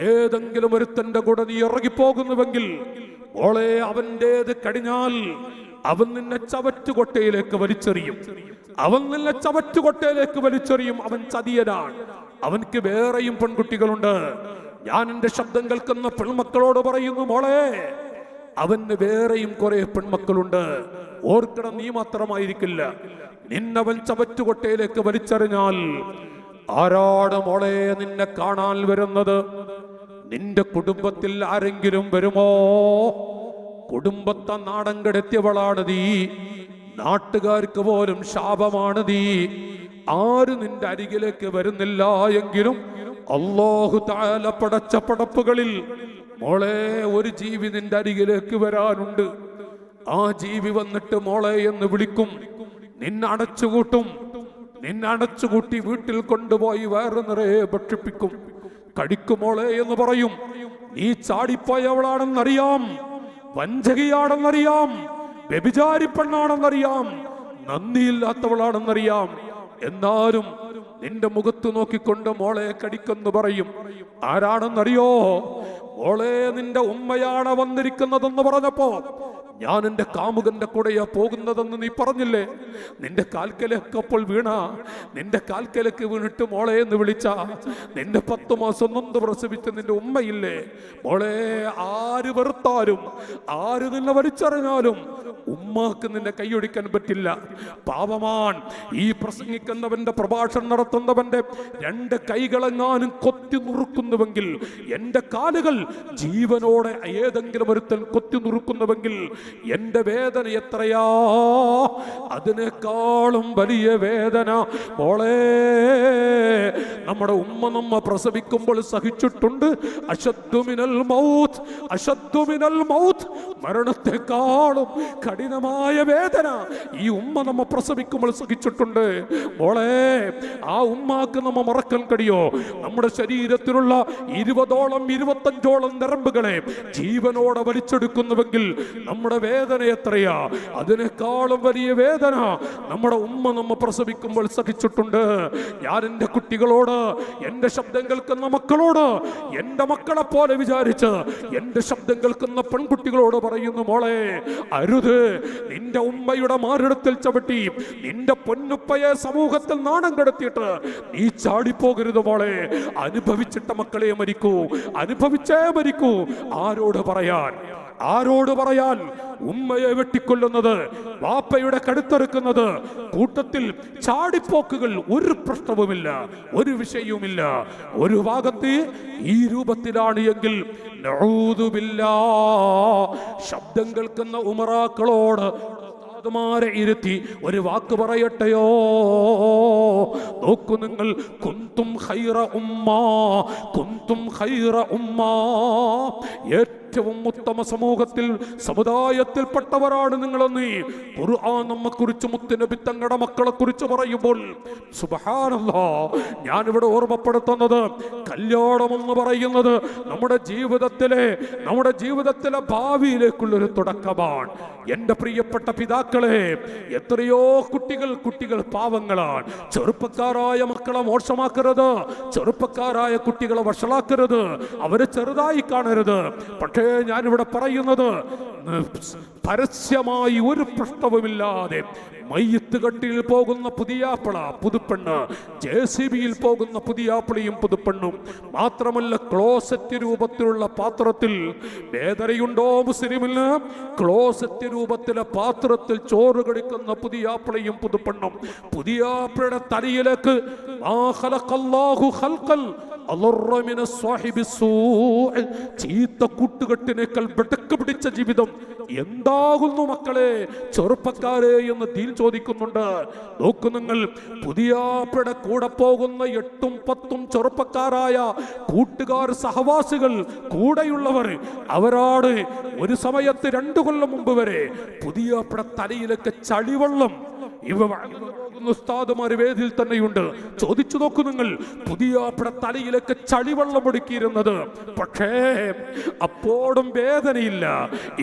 ഏതെങ്കിലും ഒരുത്തന്റെ കൂടെ നീ ഇറങ്ങിപ്പോകുന്നുവെങ്കിൽ മോളെ അവന്റേത് കഴിഞ്ഞാൽ അവൻ നിന്നെ ചവറ്റുകൊട്ടയിലേക്ക് വലിച്ചെറിയും, അവൻ നിന്നെ ചവറ്റുകൊട്ടയിലേക്ക് വലിച്ചെറിയും. അവൻ ചതിയനാണ്. അവൻക്ക് വേറെയും പെൺകുട്ടികളുണ്ട്. ഞാൻ എന്റെ ശബ്ദം കേൾക്കുന്ന പെൺമക്കളോട് പറയുന്നു, മോളെ അവന് വേറെയും കുറെ പെൺമക്കളുണ്ട്. ഓർക്കണം, നീ മാത്രമായിരിക്കില്ല. നിന്നവൻ ചവറ്റുകൊട്ടയിലേക്ക് വലിച്ചെറിഞ്ഞാൽ ആരാണ് മോളെ നിന്നെ കാണാൻ വരുന്നത്? നിന്റെ കുടുംബത്തിൽ ആരെങ്കിലും വരുമോ? കുടുംബത്തെ നാടൻ കെടുത്തിയവളാണ് നീ, നാട്ടുകാർക്ക് പോലും ശാപമാണ് നീ. ആര് നിന്റെ അരികിലേക്ക് വരുന്നില്ല എങ്കിലും അല്ലാഹു തആല പടച്ച പടപ്പുകളിൽ മോളെ ഒരു ജീവി നിന്റെ അരികിലേക്ക് വരാനുണ്ട്. ആ ജീവി വന്നിട്ട് മോളെ എന്ന് വിളിക്കും, നിന്നെ അടച്ചുകൂട്ടും. നിന്നെ അടച്ചുകൂട്ടി വീട്ടിൽ കൊണ്ടുപോയി വയറ് നിറയെ ഭക്ഷിപ്പിക്കും. കഴിക്കുമോളെ എന്ന് പറയും. നീ ചാടിപ്പോയവളാണെന്നറിയാം, വഞ്ചകിയാണെന്നറിയാം, വ്യഭിചാരി പെണ്ണാണെന്നറിയാം, നന്ദിയില്ലാത്തവളാണെന്നറിയാം. എന്നാലും നിന്റെ മുഖത്ത് നോക്കിക്കൊണ്ട് മോളെ കടിക്കെന്ന് പറയും. ആരാണെന്നറിയോ? മോളെ നിന്റെ ഉമ്മയാണ് വന്നിരിക്കുന്നതെന്ന് പറഞ്ഞപ്പോ ഞാൻ എന്റെ കാമുകന്റെ കൂടെയാ പോകുന്നതെന്ന് നീ പറഞ്ഞില്ലേ? നിന്റെ കാൽക്കലൊക്കെ അപ്പോൾ വീണ, നിന്റെ കാൽക്കലക്ക് വീണിട്ട് മോളെ എന്ന് വിളിച്ച നിന്റെ 10 മാസം നൊന്ത് പ്രസവിച്ച നിന്റെ ഉമ്മയില്ലേ? മോളെ ആര് വെറുത്താലും ആര് നിന്നെ വലിച്ചെറിഞ്ഞാലും ഉമ്മാക്ക് നിന്നെ കൈയൊടിക്കാൻ പറ്റില്ല. പാവമാൻ. ഈ പ്രസംഗിക്കുന്നവന്റെ പ്രഭാഷണം നടത്തുന്നവന്റെ 2 കൈകളെങ്ങാനും കൊത്തി നുറുക്കുന്നുവെങ്കിൽ, എന്റെ കാലുകൾ ജീവനോടെ ഏതെങ്കിലും ഒരുത്തൻ കൊത്തി നുറുക്കുന്നുവെങ്കിൽ എന്റെ വേദന എത്രയാ? അതിനേക്കാളും വലിയ വേദന മോളെ നമ്മുടെ ഉമ്മ നമ്മ പ്രസവിക്കുമ്പോൾ സഹിച്ചിട്ടുണ്ട്. അശദ്ദു മിനൽ മൗത്ത്, അശദ്ദു മിനൽ മൗത്ത്. മരണത്തെക്കാളും കഠിനമായ വേദന ഈ ഉമ്മ നമ്മ പ്രസവിക്കുമ്പോൾ സഹിച്ചിട്ടുണ്ട്. മോളെ ആ ഉമ്മാക്ക് നമ്മ മറക്കാൻ കഴിയോ? നമ്മുടെ ശരീരത്തിലുള്ള 20ഓളം 25ഓളം നരമ്പുകളെ ജീവനോടെ വലിച്ചെടുക്കുന്നുവെങ്കിൽ നമ്മുടെ വേദന എത്രയാ? അതിനേക്കാളും വലിയ വേദന നമ്മുടെ ഉമ്മ നമ്മ പ്രസവിക്കുമ്പോൾ സഹിച്ചിട്ടുണ്ട്. ഞാൻ എന്റെ കുട്ടികളോട്, എന്റെ ശബ്ദം കേൾക്കുന്ന മക്കളോട്, എന്റെ മക്കളെ പോലെ വിചാരിച്ച് എന്റെ ശബ്ദം കേൾക്കുന്ന പെൺകുട്ടികളോട് പറയുന്നു, മോളെ അരുത്. നിന്റെ ഉമ്മയുടെ മാറിടത്തിൽ ചവിട്ടി നിന്റെ പൊന്നുപ്പയെ സമൂഹത്തിൽ നാണം കെടുത്തിയിട്ട് നീ ചാടിപ്പോകരുത് മോളെ. അനുഭവിച്ചിട്ട മക്കളെ മരിക്കൂ, അനുഭവിച്ചേ മരിക്കൂ. ആരോട് പറയാൻ? ആരോട് പറയാൻ? ഉമ്മയെ വെട്ടിക്കൊല്ലുന്നത്, വാപ്പയുടെ കടുത്തെറുക്കുന്നത്, കൂട്ടത്തിൽ ചാടിപ്പോക്കുകൾ ഒരു പ്രശ്നവുമില്ല, ഒരു വിഷയവുമില്ല. ഒരു ഭാഗത്ത് ഈ രൂപത്തിലാണ് എങ്കിൽ നഊദു ബില്ലാഹ്. ശബ്ദം കേൾക്കുന്ന ഉമറാക്കളോട് മാരെ ഇരുത്തി ഒരു വാക്ക് പറയട്ടെയോ? നോക്കൂ നിങ്ങൾ, കുന്തും ഖൈറ ഉമ്മ, കുന്തും ഖൈറ ഉമ്മ. ഏറ്റവും ഉത്തമ സമൂഹത്തിൽ, സമുദായത്തിൽപ്പെട്ടവരാണ് നിങ്ങളെന്ന് ഖുർആൻ നമ്മെക്കുറിച്ച്, മുത്തുനബി തങ്ങളുടെ മക്കളെ കുറിച്ച് പറയുമ്പോൾ സുബ്ഹാനല്ലാഹ്, ഞാനിവിടെ ഓർമ്മപ്പെടുത്തുന്നത് കല്യാണം എന്ന് പറയുന്നത് നമ്മുടെ ജീവിതത്തിലെ ഭാവിയിലേക്കുള്ളൊരു തുടക്കമാണ്. എന്റെ പ്രിയപ്പെട്ട പിതാക്കളെ, എത്രയോ കുട്ടികൾ പാവങ്ങളാണ്. ചെറുപ്പക്കാരായ മക്കളെ മോശമാക്കരുത്, ചെറുപ്പക്കാരായ കുട്ടികളെ വഷളാക്കരുത്, അവരെ ചെറുതായി കാണരുത്. പക്ഷേ ഞാനിവിടെ പറയുന്നത് പരസ്യമായി ഒരു പ്രശ്നവുമില്ലാതെ മയ്യത്ത് കട്ടിൽ പോകുന്ന പുതിയാപ്പിള പുതുപ്പെണ്ണ്, JCBയിൽ പോകുന്ന പുതിയാപ്പിളയും പുതുപ്പെണ്ണും മാത്രമല്ല, ക്ലോസറ്റ് രൂപത്തിലുള്ള പാത്രത്തിൽ വേദനയുണ്ടോ മുസ്ലിമിന്? ക്ലോസറ്റ് രൂപത്തിലെ പാത്രത്തിൽ ചോറ് കഴിക്കുന്ന പുതിയാപ്പിളയും പുതുപ്പെണ്ണും. പുതിയാപ്പിളയുടെ തലയിലേക്ക് ചീത്ത കൂട്ടുകെട്ടിനേക്കാൾ വെടക്ക് പിടിച്ച ജീവിതം എന്താകുന്നു മക്കളെ, ചെറുപ്പക്കാരെ എന്ന് ദീൻ ചോദിക്കുന്നുണ്ട്. നോക്കു നിങ്ങൾ, പുതിയാപ്പിളയുടെ കൂടെ പോകുന്ന 8ഉം 10ഉം ചെറുപ്പക്കാരായ കൂട്ടുകാർ, സഹവാസികൾ, കൂടെയുള്ളവർ, അവരാണ് ഒരു സമയത്ത് 2 കൊല്ലം മുമ്പ് വരെ പുതിയാപ്പിള തലയിലൊക്കെ ചളിവെള്ളം ഉസ്താദുമാര് വേദിയിൽ തന്നെയുണ്ട്. ചോദിച്ചു നോക്കൂ നിങ്ങൾ, പുതിയാപ്പിള തലയിലൊക്കെ ചളിവെള്ളം ഒടുക്കിയിരുന്നത്. പക്ഷേ അപ്പോഴും വേദനയില്ല.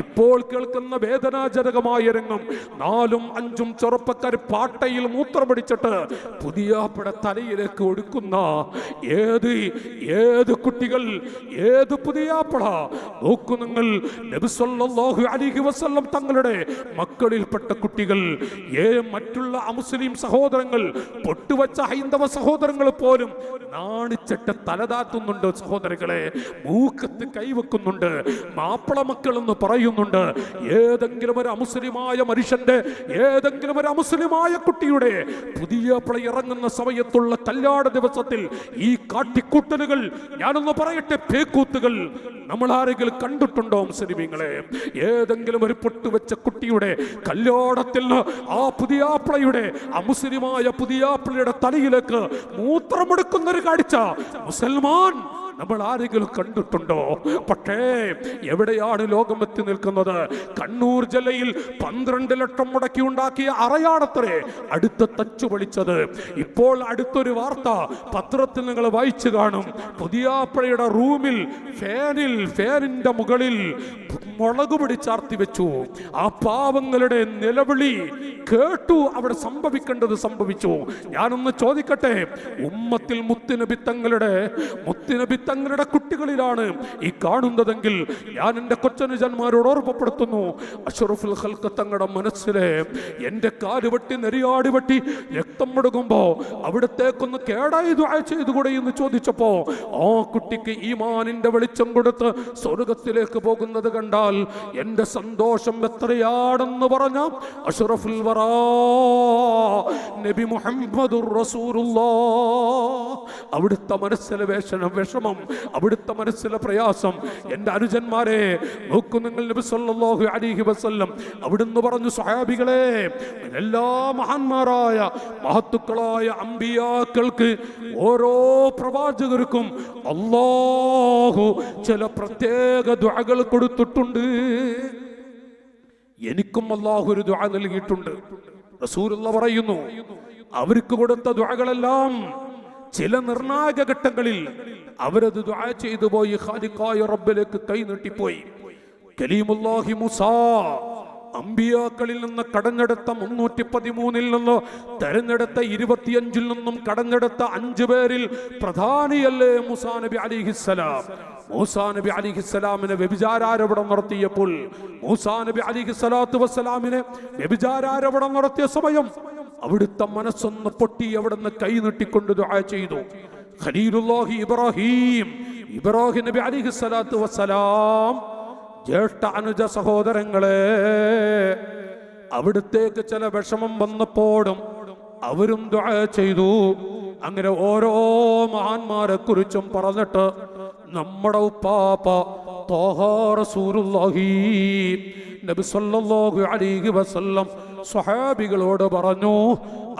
ഇപ്പോൾ കേൾക്കുന്ന വേദനാജനകമായ രംഗം, 4ഉം 5ഉം ചെറുപ്പക്കാർ പാട്ടയിൽ മൂത്രമടിച്ചിട്ട് പുതിയാപ്പിള തലയിലേക്ക് ഒടുക്കുന്ന ഏത് കുട്ടികൾ, ഏത് പുതിയാപ്പിള. നോക്കൂ നിങ്ങൾ, നബി സല്ലല്ലാഹു അലൈഹി വസല്ലം തങ്ങളുടെ മക്കളിൽപ്പെട്ട കുട്ടികൾ, മറ്റുള്ള അമുസ്ലിം സഹോദരങ്ങൾ, പൊട്ടുവച്ച ഹൈന്ദവ സഹോദരങ്ങൾ പോലും നാണിച്ചിട്ട് തലതാത്തുന്നുണ്ട്. സഹോദരങ്ങളെ, മൂക്കത്ത് കൈവെക്കുന്നുണ്ട്. മാപ്പിള മക്കൾ എന്ന് പറയുന്നുണ്ട്. ഏതെങ്കിലും ഒരു അമുസ്ലിമായ മനുഷ്യന്റെ, ഏതെങ്കിലും ഒരു അമുസ്ലിമായ കുട്ടിയുടെ പുതിയാപ്പിള ഇറങ്ങുന്ന സമയത്തുള്ള കല്യാണ ദിവസത്തിൽ ഈ കാട്ടിക്കൂട്ടലുകൾ, ഞാനൊന്ന് പറയട്ടെ, പേക്കൂത്തുകൾ നമ്മൾ ആരെങ്കിലും കണ്ടിട്ടുണ്ടോ മുസ്ലിമീങ്ങളെ? ഏതെങ്കിലും ഒരു പൊട്ടുവെച്ച കുട്ടിയുടെ കല്യാണത്തിൽ ആ പുതിയാപ്പിളയുടെ, അമുസ്ലിമായ പുതിയാപ്പിളയുടെ തലയിലേക്ക് മൂത്രമെടുക്കുന്ന ഒരു കാഴ്ച മുസൽമാൻ നമ്മൾ ആരെങ്കിലും കണ്ടിട്ടുണ്ടോ? പക്ഷേ എവിടെയാണ് ലോകം എത്തി നിൽക്കുന്നത്? കണ്ണൂർ ജില്ലയിൽ 12 ലക്ഷം മുടക്കി ഉണ്ടാക്കിയ അറയാണത്രേ അടുത്ത് തച്ചു പൊളിച്ചത്. ഇപ്പോൾ അടുത്തൊരു വാർത്ത പത്രത്തിൽ നിങ്ങൾ വായിച്ചു കാണും. പുതിയാപ്പിളയുടെ റൂമിൽ ഫാനിന്റെ മുകളിൽ മുളക് പൊടി ചാർത്തി വെച്ചു. ആ പാവങ്ങളുടെ നിലവിളി കേട്ടു. അവിടെ സംഭവിക്കേണ്ടത് സംഭവിച്ചു. ഞാനൊന്ന് ചോദിക്കട്ടെ, ഉമ്മത്തിൽ മുത്തുനബി തങ്ങളുടെ കുട്ടികളിലാണ് ഈ കാണുന്നതെങ്കിൽ ഞാൻ എൻ്റെ കൊച്ചനുജന്മാരോട് ഓർമ്മപ്പെടുത്തുന്നു, അഷ്റഫുൽ ഖൽഖ് തങ്ങളുടെ മനസ്സിലെ എൻ്റെ കാല് വെട്ടി നെരിയാടി വെട്ടി രക്തം മുടങ്ങുമ്പോ അവിടത്തേക്കൊന്ന് കേടായി ദുആ ചെയ്തുകൂടെ എന്ന് ചോദിച്ചപ്പോ ആ കുട്ടിക്ക് ഈമാനിന്റെ വെളിച്ചം കൊടുത്ത് സ്വർഗത്തിലേക്ക് പോകുന്നത് കണ്ടാൽ എൻ്റെ സന്തോഷം എത്രയാണെന്ന് പറഞ്ഞ അഷ്റഫുൽ വറാ നബി മുഹമ്മദുർ റസൂലുള്ളാഹ്, അവിടുത്തെ മനസ്സിലെ വിഷമം, അവിടുത്തെ മനസ്സിലെ പ്രയാസം. എൻ്റെ അനുജന്മാരെ നോക്കൂ നിങ്ങൾ, നബി സല്ലല്ലാഹു അലൈഹി വസല്ലം അവിടുന്ന് പറഞ്ഞു, സ്വഹാബികളെ, എല്ലാ മഹാന്മാരായ മഹത്തുക്കളായ അമ്പിയാക്കൾക്ക്, ഓരോ പ്രവാചകർക്കും അല്ലാഹു ചില പ്രത്യേക ദുആകൾ കൊടുത്തിട്ടുണ്ട്. എനിക്കും അല്ലാഹു ഒരു ദുആ നൽകിയിട്ടുണ്ട്. റസൂലുള്ളാഹി പറയുന്നു, അവർക്ക് കൊടുത്ത ദുആകളെല്ലാം ചില നിർണായക ഘട്ടങ്ങളിൽ അവരത് ദുആ ചെയ്തു പോയി ഖാലിഖായ റബ്ബിലേക്ക് കൈ നീട്ടിപ്പോയി. കലീമുല്ലാഹി മൂസാ, അമ്പിയാക്കളിൽ നിന്ന് കടഞ്ഞെടുത്ത 313 നിന്ന് തെരഞ്ഞെടുത്ത 25 നിന്നും കടഞ്ഞെടുത്ത 5 പേരിൽ പ്രധാനിയല്ലേ മൂസാ നബി അലൈഹിസ്സലാം. മൂസാ നബി അലൈഹിസ്സലാമിനെ വ്യഭിചാരാരോപണം നടത്തിയപ്പോൾ, മൂസാ നബി അലൈഹിസ്സലാത്തു വസ്സലാമിനെ വ്യഭിചാരാരോപണം നടത്തിയ സമയം അവിടുത്തെ മനസ്സൊന്ന് പൊട്ടി അവിടുന്ന് കൈ നീട്ടിക്കൊണ്ട് ദുആ ചെയ്തു. ഖലീലുല്ലാഹി ഇബ്രാഹിം നബി അലൈഹിസ്സലാത്തു വസ്സലാം, ജ്യേഷ്ഠ അനുജ സഹോദരങ്ങളെ, അവിടുത്തേക്ക് ചില വിഷമം വന്നപ്പോഴും അവരും ദുആ ചെയ്തു. അങ്ങനെ ഓരോ മഹാന്മാരെ കുറിച്ചും പറഞ്ഞിട്ട് നമ്മുടെ ഉപ്പാപ്പ ത്വാഹ റസൂലുള്ളാഹി നബി സല്ലല്ലാഹു അലൈഹി വസല്ലം സ്വഹാബികളോട് പറഞ്ഞു,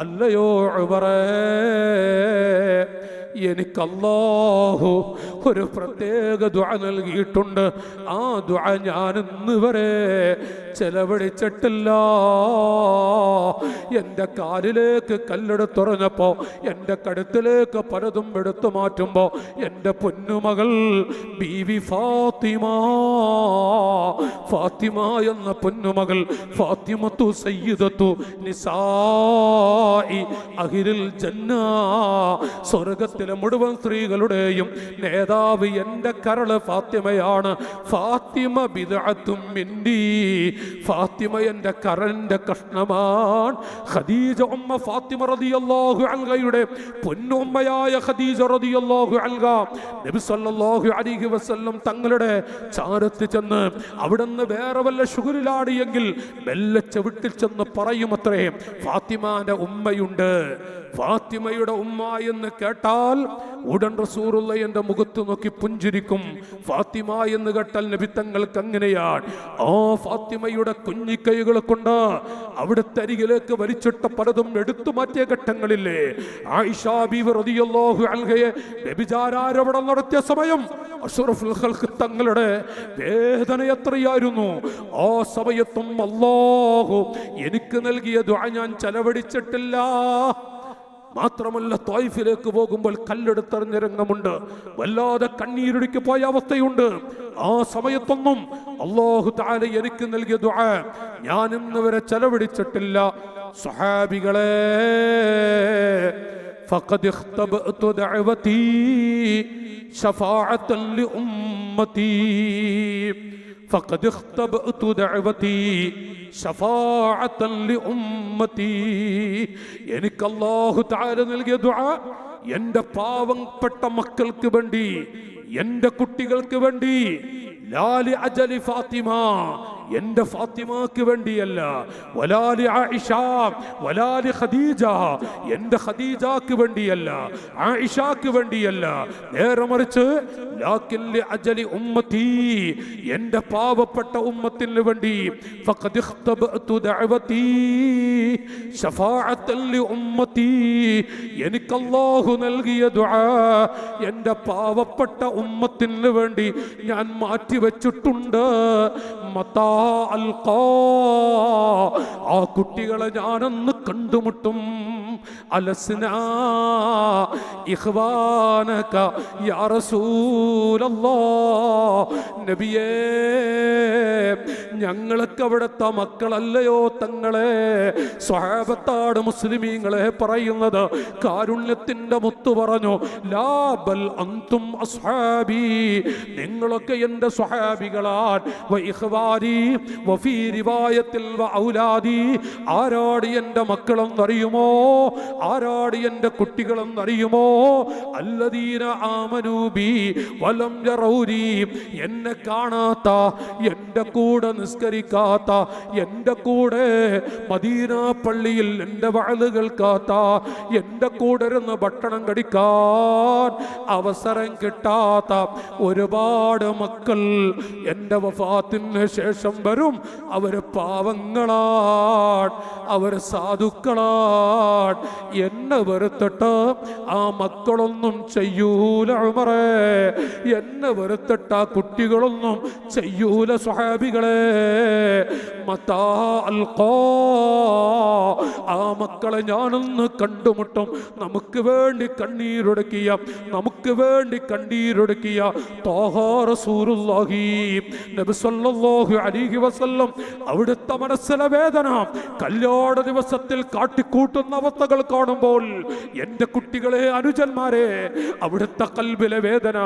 അല്ലയോ ഉമറേ, എനിക്ക് അല്ലാഹു ഒരു പ്രത്യേക ദുആ നൽകിയിട്ടുണ്ട്. ആ ദുആ ഞാൻ ഇന്ന് വരെ ചെലവഴിച്ചിട്ടില്ല. എൻ്റെ കാലിലേക്ക് കല്ലെടുത്തുറഞ്ഞപ്പോ എൻ്റെ കഴുത്തിലേക്ക് പലതും എടുത്തു മാറ്റുമ്പോ എൻ്റെ പൊന്നുമകൾ ബീവി ഫാത്തിമ എന്ന പൊന്നുമകൾ ഫാത്തിമത്തു സയ്യിദത്തു നിസാഇ അഹ്ലിൽ ജന്ന, സ്വർഗത്തിലെ മുഴുവൻ സ്ത്രീകളുടെയും നേതാവ് എൻ്റെ കരള് ഫാത്തിമയാണ്. ഫാത്തിമ ബിദ്അത്തും മിന്നി, ഫാത്തിമ എൻ്റെ കരളിൻ്റെ കഷ്ണമാണ്. ഖദീജ ഉമ്മ ഫാത്തിമ റളിയല്ലാഹു അൻഹയുടെ പൊന്നുമ്മയായ ഖദീജ റളിയല്ലാഹു അൻഹ നബി സല്ലല്ലാഹു അലൈഹി വസല്ലം തങ്ങളുടെ ചാരത്ത് ചെന്ന് അവിടുന്ന് വേറെ വല്ല ശുഗുലിലാടിയെങ്കിൽ മെല്ലെ ചവിട്ടിൽ ചെന്ന് പറയുമത്രേ, ഫാത്തിമാന്റെ ഉമ്മയുണ്ട്. ഫാത്തിമയുടെ ഉമ്മ എന്ന് കേട്ടാൽ ഉടൻ റസൂലുള്ള എൻ്റെ മുഖത്ത് നോക്കി പുഞ്ചിരിക്കും. ഫാത്തിമ എന്ന് കേട്ടാൽ നബി തങ്ങൾക്ക് അങ്ങനെയാണ്. ആ ഫാത്തിമയുടെ കുഞ്ഞിക്കൈകളെ കൊണ്ട് അവിടുത്തെ അരികിലേക്ക് വലിച്ചിട്ട പലതും എടുത്തു മാറ്റിയ ഘട്ടങ്ങളില്ലേ. ആയിഷ ബീവി റളിയല്ലാഹു അൻഹയെ വ്യഭിചാരാരോപണം നടത്തിയ സമയം അഷ്റഫുൽ ഖൽഖ് തങ്ങളുടെ വേദന എത്രയായിരുന്നു. ആ സമയത്തും അല്ലാഹു എനിക്ക് നൽകിയ ദുആ ഞാൻ ചെലവഴിച്ചിട്ടില്ല. മാത്രമല്ല, ത്വായിഫിലേക്ക് പോകുമ്പോൾ കല്ലെടുത്തെറിഞ്ഞ രംഗമുണ്ട്, വല്ലാതെ കണ്ണീരൊഴുക്കി പോയ അവസ്ഥയുണ്ട്. ആ സമയത്തൊന്നും അല്ലാഹു തആല എനിക്ക് നൽകിയ ദുആ ഞാൻ ഇന്ന് വരെ ചെലവഴിച്ചിട്ടില്ല. സ്വഹാബികളെ, ഫഖദ് ഇഖ്തബഅതു ദഅവതി ശഫാഅത്തൻ ലിഉമ്മതി, ഫഖദ് ഇഖ്തബഅതു ദഅവതി ശഫാഅത്തൻ ലിഉമ്മതി. എനിക്ക് അല്ലാഹു തആല നൽകിയ ദുആ എൻ്റെ പാവപ്പെട്ട മക്കൾക്ക് വേണ്ടി, എൻ്റെ കുട്ടികൾക്ക് വേണ്ടി, ലാലി അജലി ഫാത്തിമ, എൻ്റെ ഫാത്തിമാക്ക് വേണ്ടിയല്ല, വലാലി ആയിഷ വലാലി ഖദീജ, എൻ്റെ ഖദീജാക്ക് വേണ്ടിയല്ല, ആയിഷാക്ക് വേണ്ടിയല്ല, നേരെ മറിച്ച് ലാകിൻ ലി അജലി ഉമ്മത്തി, എൻ്റെ പാവപ്പെട്ട ഉമ്മത്തിന് വേണ്ടി. ഫഖദ് ഇഖ്തബഅതു ദഅവതി ശഫാഅത്തൻ ലി ഉമ്മത്തി, എനിക്ക് അല്ലാഹു നൽകിയ ദുആ എൻ്റെ പാവപ്പെട്ട ഉമ്മത്തിന് വേണ്ടി ഞാൻ മാറ്റിവെച്ചിട്ടുണ്ട്. മതാ അൽഖാ, ആ കുട്ടികളെ ഞാനൊന്ന് കണ്ടുമുട്ടും. അലസ്നാ ഇഖ്വാനക യാ റസൂലല്ലാഹ്, നബിയേ ഞങ്ങൾക്ക് അവിടുത്തെ മക്കളല്ലയോ തങ്ങളെ. സ്വഹാബത്താണ് മുസ്ലിമീങ്ങളെ പറയുന്നത്. കാരുണ്യത്തിന്റെ മുത്ത് പറഞ്ഞു, ലാ ബൽ അൻതും അസ്ഹാബി, നിങ്ങളൊക്കെ എൻ്റെ സ്വഹാബികളാണ്. വ ഇഖ്വാനി വഫീ റിവായത്തിൽ വ ഔലാദി, ആരാടി എൻ്റെ മക്കളെന്നറിയുമോ, ആരാടി എൻ്റെ കുട്ടികളെന്നറിയുമോ? അല്ലദീന ആമനൂ ബി വലം യറൗനി, എന്നെ കാണാത്ത, എൻ്റെ കൂടെ നിസ്കരിക്കാത്ത, എൻ്റെ കൂടെ മദീന പള്ളിയിൽ എൻ്റെ വഅദ് കേൾക്കാത്ത, എൻ്റെ കൂടെ ഇരുന്ന് ഭക്ഷണം കഴിക്കാൻ അവസരം കിട്ടാത്ത ഒരുപാട് മക്കൾ എൻ്റെ വഫാത്തിന് ശേഷം വരും. അവർ പാവങ്ങളാണ്, അവർ സാധുക്കളാണ്. എന്നെ വെറുത്തിട്ട് ആ മക്കളൊന്നും ചെയ്യൂല ഉമറേ, എന്നെ വെറുത്തിട്ട് ആ കുട്ടികളൊന്നും ചെയ്യൂല സ്വഹാബികളെ. മതാ അൽഖാ, ആ മക്കളെ ഞാനൊന്ന് കണ്ടുമുട്ടും. നമുക്ക് വേണ്ടി കണ്ണീരൊടുക്കിയ, നമുക്ക് വേണ്ടി കണ്ണീരൊടുക്കിയ ത്വാഹ റസൂലുള്ളാഹി നബി സല്ലല്ലാഹു അലൈഹി വസല്ലം, അവിടുത്തെ മനസ്സിലെ വേദന കല്യാണ ദിവസത്തിൽ കാട്ടിക്കൂട്ടുന്ന അവസ്ഥകൾ കാണുമ്പോൾ, എൻ്റെ കുട്ടികളെ, അനുജന്മാരെ, അവിടുത്തെ കൽബിലെ വേദന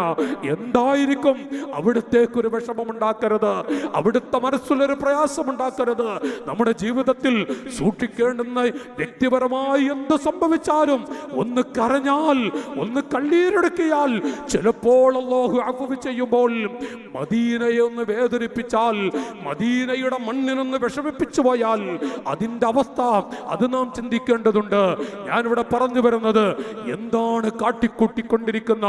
എന്തായിരിക്കും? അവിടുത്തേക്കൊരു വിഷമമുണ്ടാക്കരുത്, അവിടുത്തെ മനസ്സിലൊരു പ്രയാസമുണ്ടാക്കരുത്. നമ്മുടെ ജീവിതത്തിൽ സൂക്ഷിക്കേണ്ടുന്ന വ്യക്തിപരമായി എന്ത് സംഭവിച്ചാലും, ഒന്ന് കരഞ്ഞാൽ, ഒന്ന് കണ്ണീരെടുക്കിയാൽ, ചിലപ്പോൾ അല്ലാഹു അഫ്വ് ചെയ്യുമ്പോൾ, മദീനയെ ഒന്ന് വേദനിപ്പിച്ചാൽ, മദീനയുടെ മണ്ണിനൊന്ന് വിഷമിപ്പിച്ചു പോയാൽ അതിൻ്റെ അവസ്ഥ അത് നാം ചിന്തിക്കേണ്ടതുണ്ട്. ഞാനിവിടെ പറഞ്ഞു വരുന്നത്, എന്താണ് കാട്ടിക്കൂട്ടിക്കൊണ്ടിരിക്കുന്ന,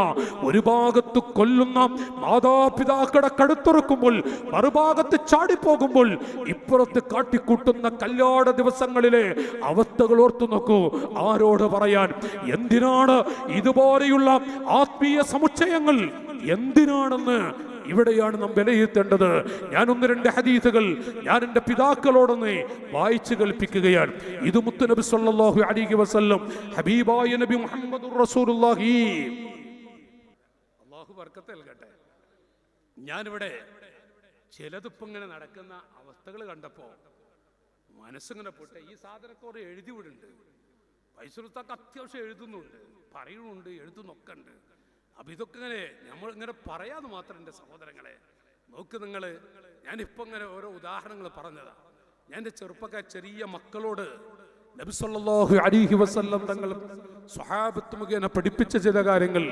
ഒരു ഭാഗത്ത് കൊല്ലുന്ന മാതാപിതാക്കളുടെ കഴുത്തുറക്കുമ്പോൾ മറുഭാഗത്ത് ചാടിപ്പോകുമ്പോൾ ഇപ്പുറത്ത് കാട്ടിക്കൂട്ടുന്ന കല്യാണ ദിവസങ്ങളിലെ അവസ്ഥകൾ ഓർത്തു നോക്കൂ. ആരോട് പറയാൻ? എന്തിനാണ് ഇതുപോലെയുള്ള ആത്മീയ സമുച്ചയങ്ങൾ, എന്തിനാണെന്ന് ഇവിടെയാണ് നാം വിലയിരുത്തേണ്ടത്. ഞാൻ ഒന്ന് രണ്ട് ഹദീസുകൾ ഞാൻ എൻ്റെ പിതാക്കളോടൊന്ന് വായിച്ചു കേൾപ്പിക്കുകയാണ്. ഇത് മുത്തുനബി സല്ലല്ലാഹു അലൈഹി വസല്ലം ഹബീബായ നബി മുഹമ്മദുർ റസൂലുള്ളാഹി. അല്ലാഹു ബർക്കത്ത് നൽകട്ടെ. ഞാനിവിടെ ചിലതിപ്പം ഇങ്ങനെ നടക്കുന്ന അവസ്ഥകൾ കണ്ടപ്പോൾ മനസ്സിങ്ങനെ പൊട്ടെ. ഈ സാധനത്തോടെ എഴുതി വിടുന്നുണ്ട്, പൈസ കൊടുത്തൊക്കെ അത്യാവശ്യം എഴുതുന്നുണ്ട്, പറയുന്നുണ്ട്, എഴുതുന്നൊക്കെ ഉണ്ട്. അപ്പം ഇതൊക്കെ ഇങ്ങനെ നമ്മൾ ഇങ്ങനെ പറയാതെ മാത്രം എൻ്റെ സഹോദരങ്ങളെ നോക്ക് നിങ്ങൾ. ഞാനിപ്പോൾ ഇങ്ങനെ ഓരോ ഉദാഹരണങ്ങൾ പറഞ്ഞതാണ്. ഞാൻ എൻ്റെ ചെറുപ്പക്കാർ ചെറിയ മക്കളോട് നബി സല്ലല്ലാഹു അലൈഹി വസല്ലം തങ്ങൾ സ്വഹാബത്ത് മുഖേന പഠിപ്പിച്ച ചില കാര്യങ്ങൾ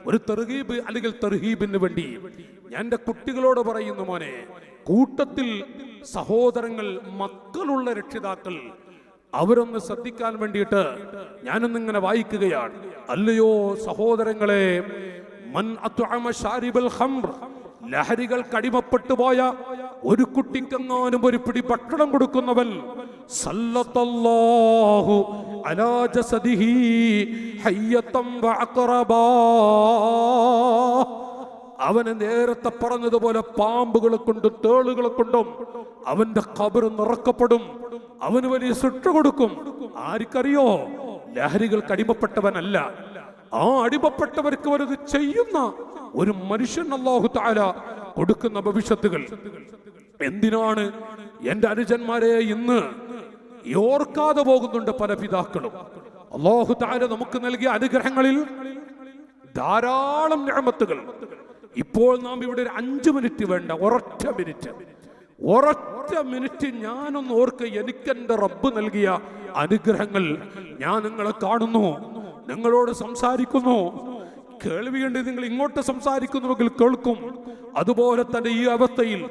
ഒരു തർഗീബ് അല്ലെങ്കിൽ തർഹീബിന് വേണ്ടി ഞാൻ എൻ്റെ കുട്ടികളോട് പറയുന്നു, മോനെ, കൂട്ടത്തിൽ സഹോദരങ്ങൾ മക്കളുള്ള രക്ഷിതാക്കൾ അവരൊന്ന് ശ്രദ്ധിക്കാൻ വേണ്ടിയിട്ട് ഞാനൊന്നിങ്ങനെ വായിക്കുകയാണ്. അല്ലയോ സഹോദരങ്ങളെ, മൻ അത്അമ ശാരിബൽ ഖംർ, ലഹരികൾക്ക് അടിമപ്പെട്ടു പോയ ഒരു കുട്ടിക്കെങ്ങാനും ഒരു പിടി ഭക്ഷണം കൊടുക്കുന്നവൻ സല്ലല്ലാഹു അലാ ജസദിഹി ഹയ്യതൻ വഅഖറബാ, അവന് നേരത്തെ പറഞ്ഞതുപോലെ പാമ്പുകളെ കൊണ്ടും തേളുകളെ കൊണ്ടും അവന്റെ ഖബർ നിറക്കപ്പെടും. അവന് വലിയ ശിക്ഷ കൊടുക്കും. ആർക്കറിയോ? ലഹരികൾക്ക് അടിമപ്പെട്ടവനല്ല, ആ അടിമപ്പെട്ടവർക്ക് അവരത് ചെയ്യുന്ന ഒരു മനുഷ്യൻ അല്ലാഹു തആല കൊടുക്കുന്ന ഭവിഷ്യത്തുകൾ. എന്തിനാണ് എന്റെ അനുജന്മാരെ ഇന്ന് ഓർക്കാതെ പോകുന്നുണ്ട് പല പിതാക്കളും? അല്ലാഹു തആല നമുക്ക് നൽകിയ അനുഗ്രഹങ്ങളിൽ ധാരാളം നിഅമത്തുകൾ. ഇപ്പോൾ നാം ഇവിടെ ഒരു 5 മിനിറ്റ് വേണ്ട, ഒരൊറ്റ മിനിറ്റ് ഞാനൊന്ന് ഓർക്ക്. എനിക്കെന്റെ റബ്ബ് നൽകിയ അനുഗ്രഹങ്ങൾ ഞാൻ നിങ്ങളെ കാണുന്നു, നിങ്ങളോട് സംസാരിക്കുന്നു. കേൾവിയുണ്ട്, നിങ്ങൾ ഇങ്ങോട്ട് സംസാരിക്കുന്നുവെങ്കിൽ കേൾക്കും. അതുപോലെ തന്നെ ഈ അവസ്ഥയിൽ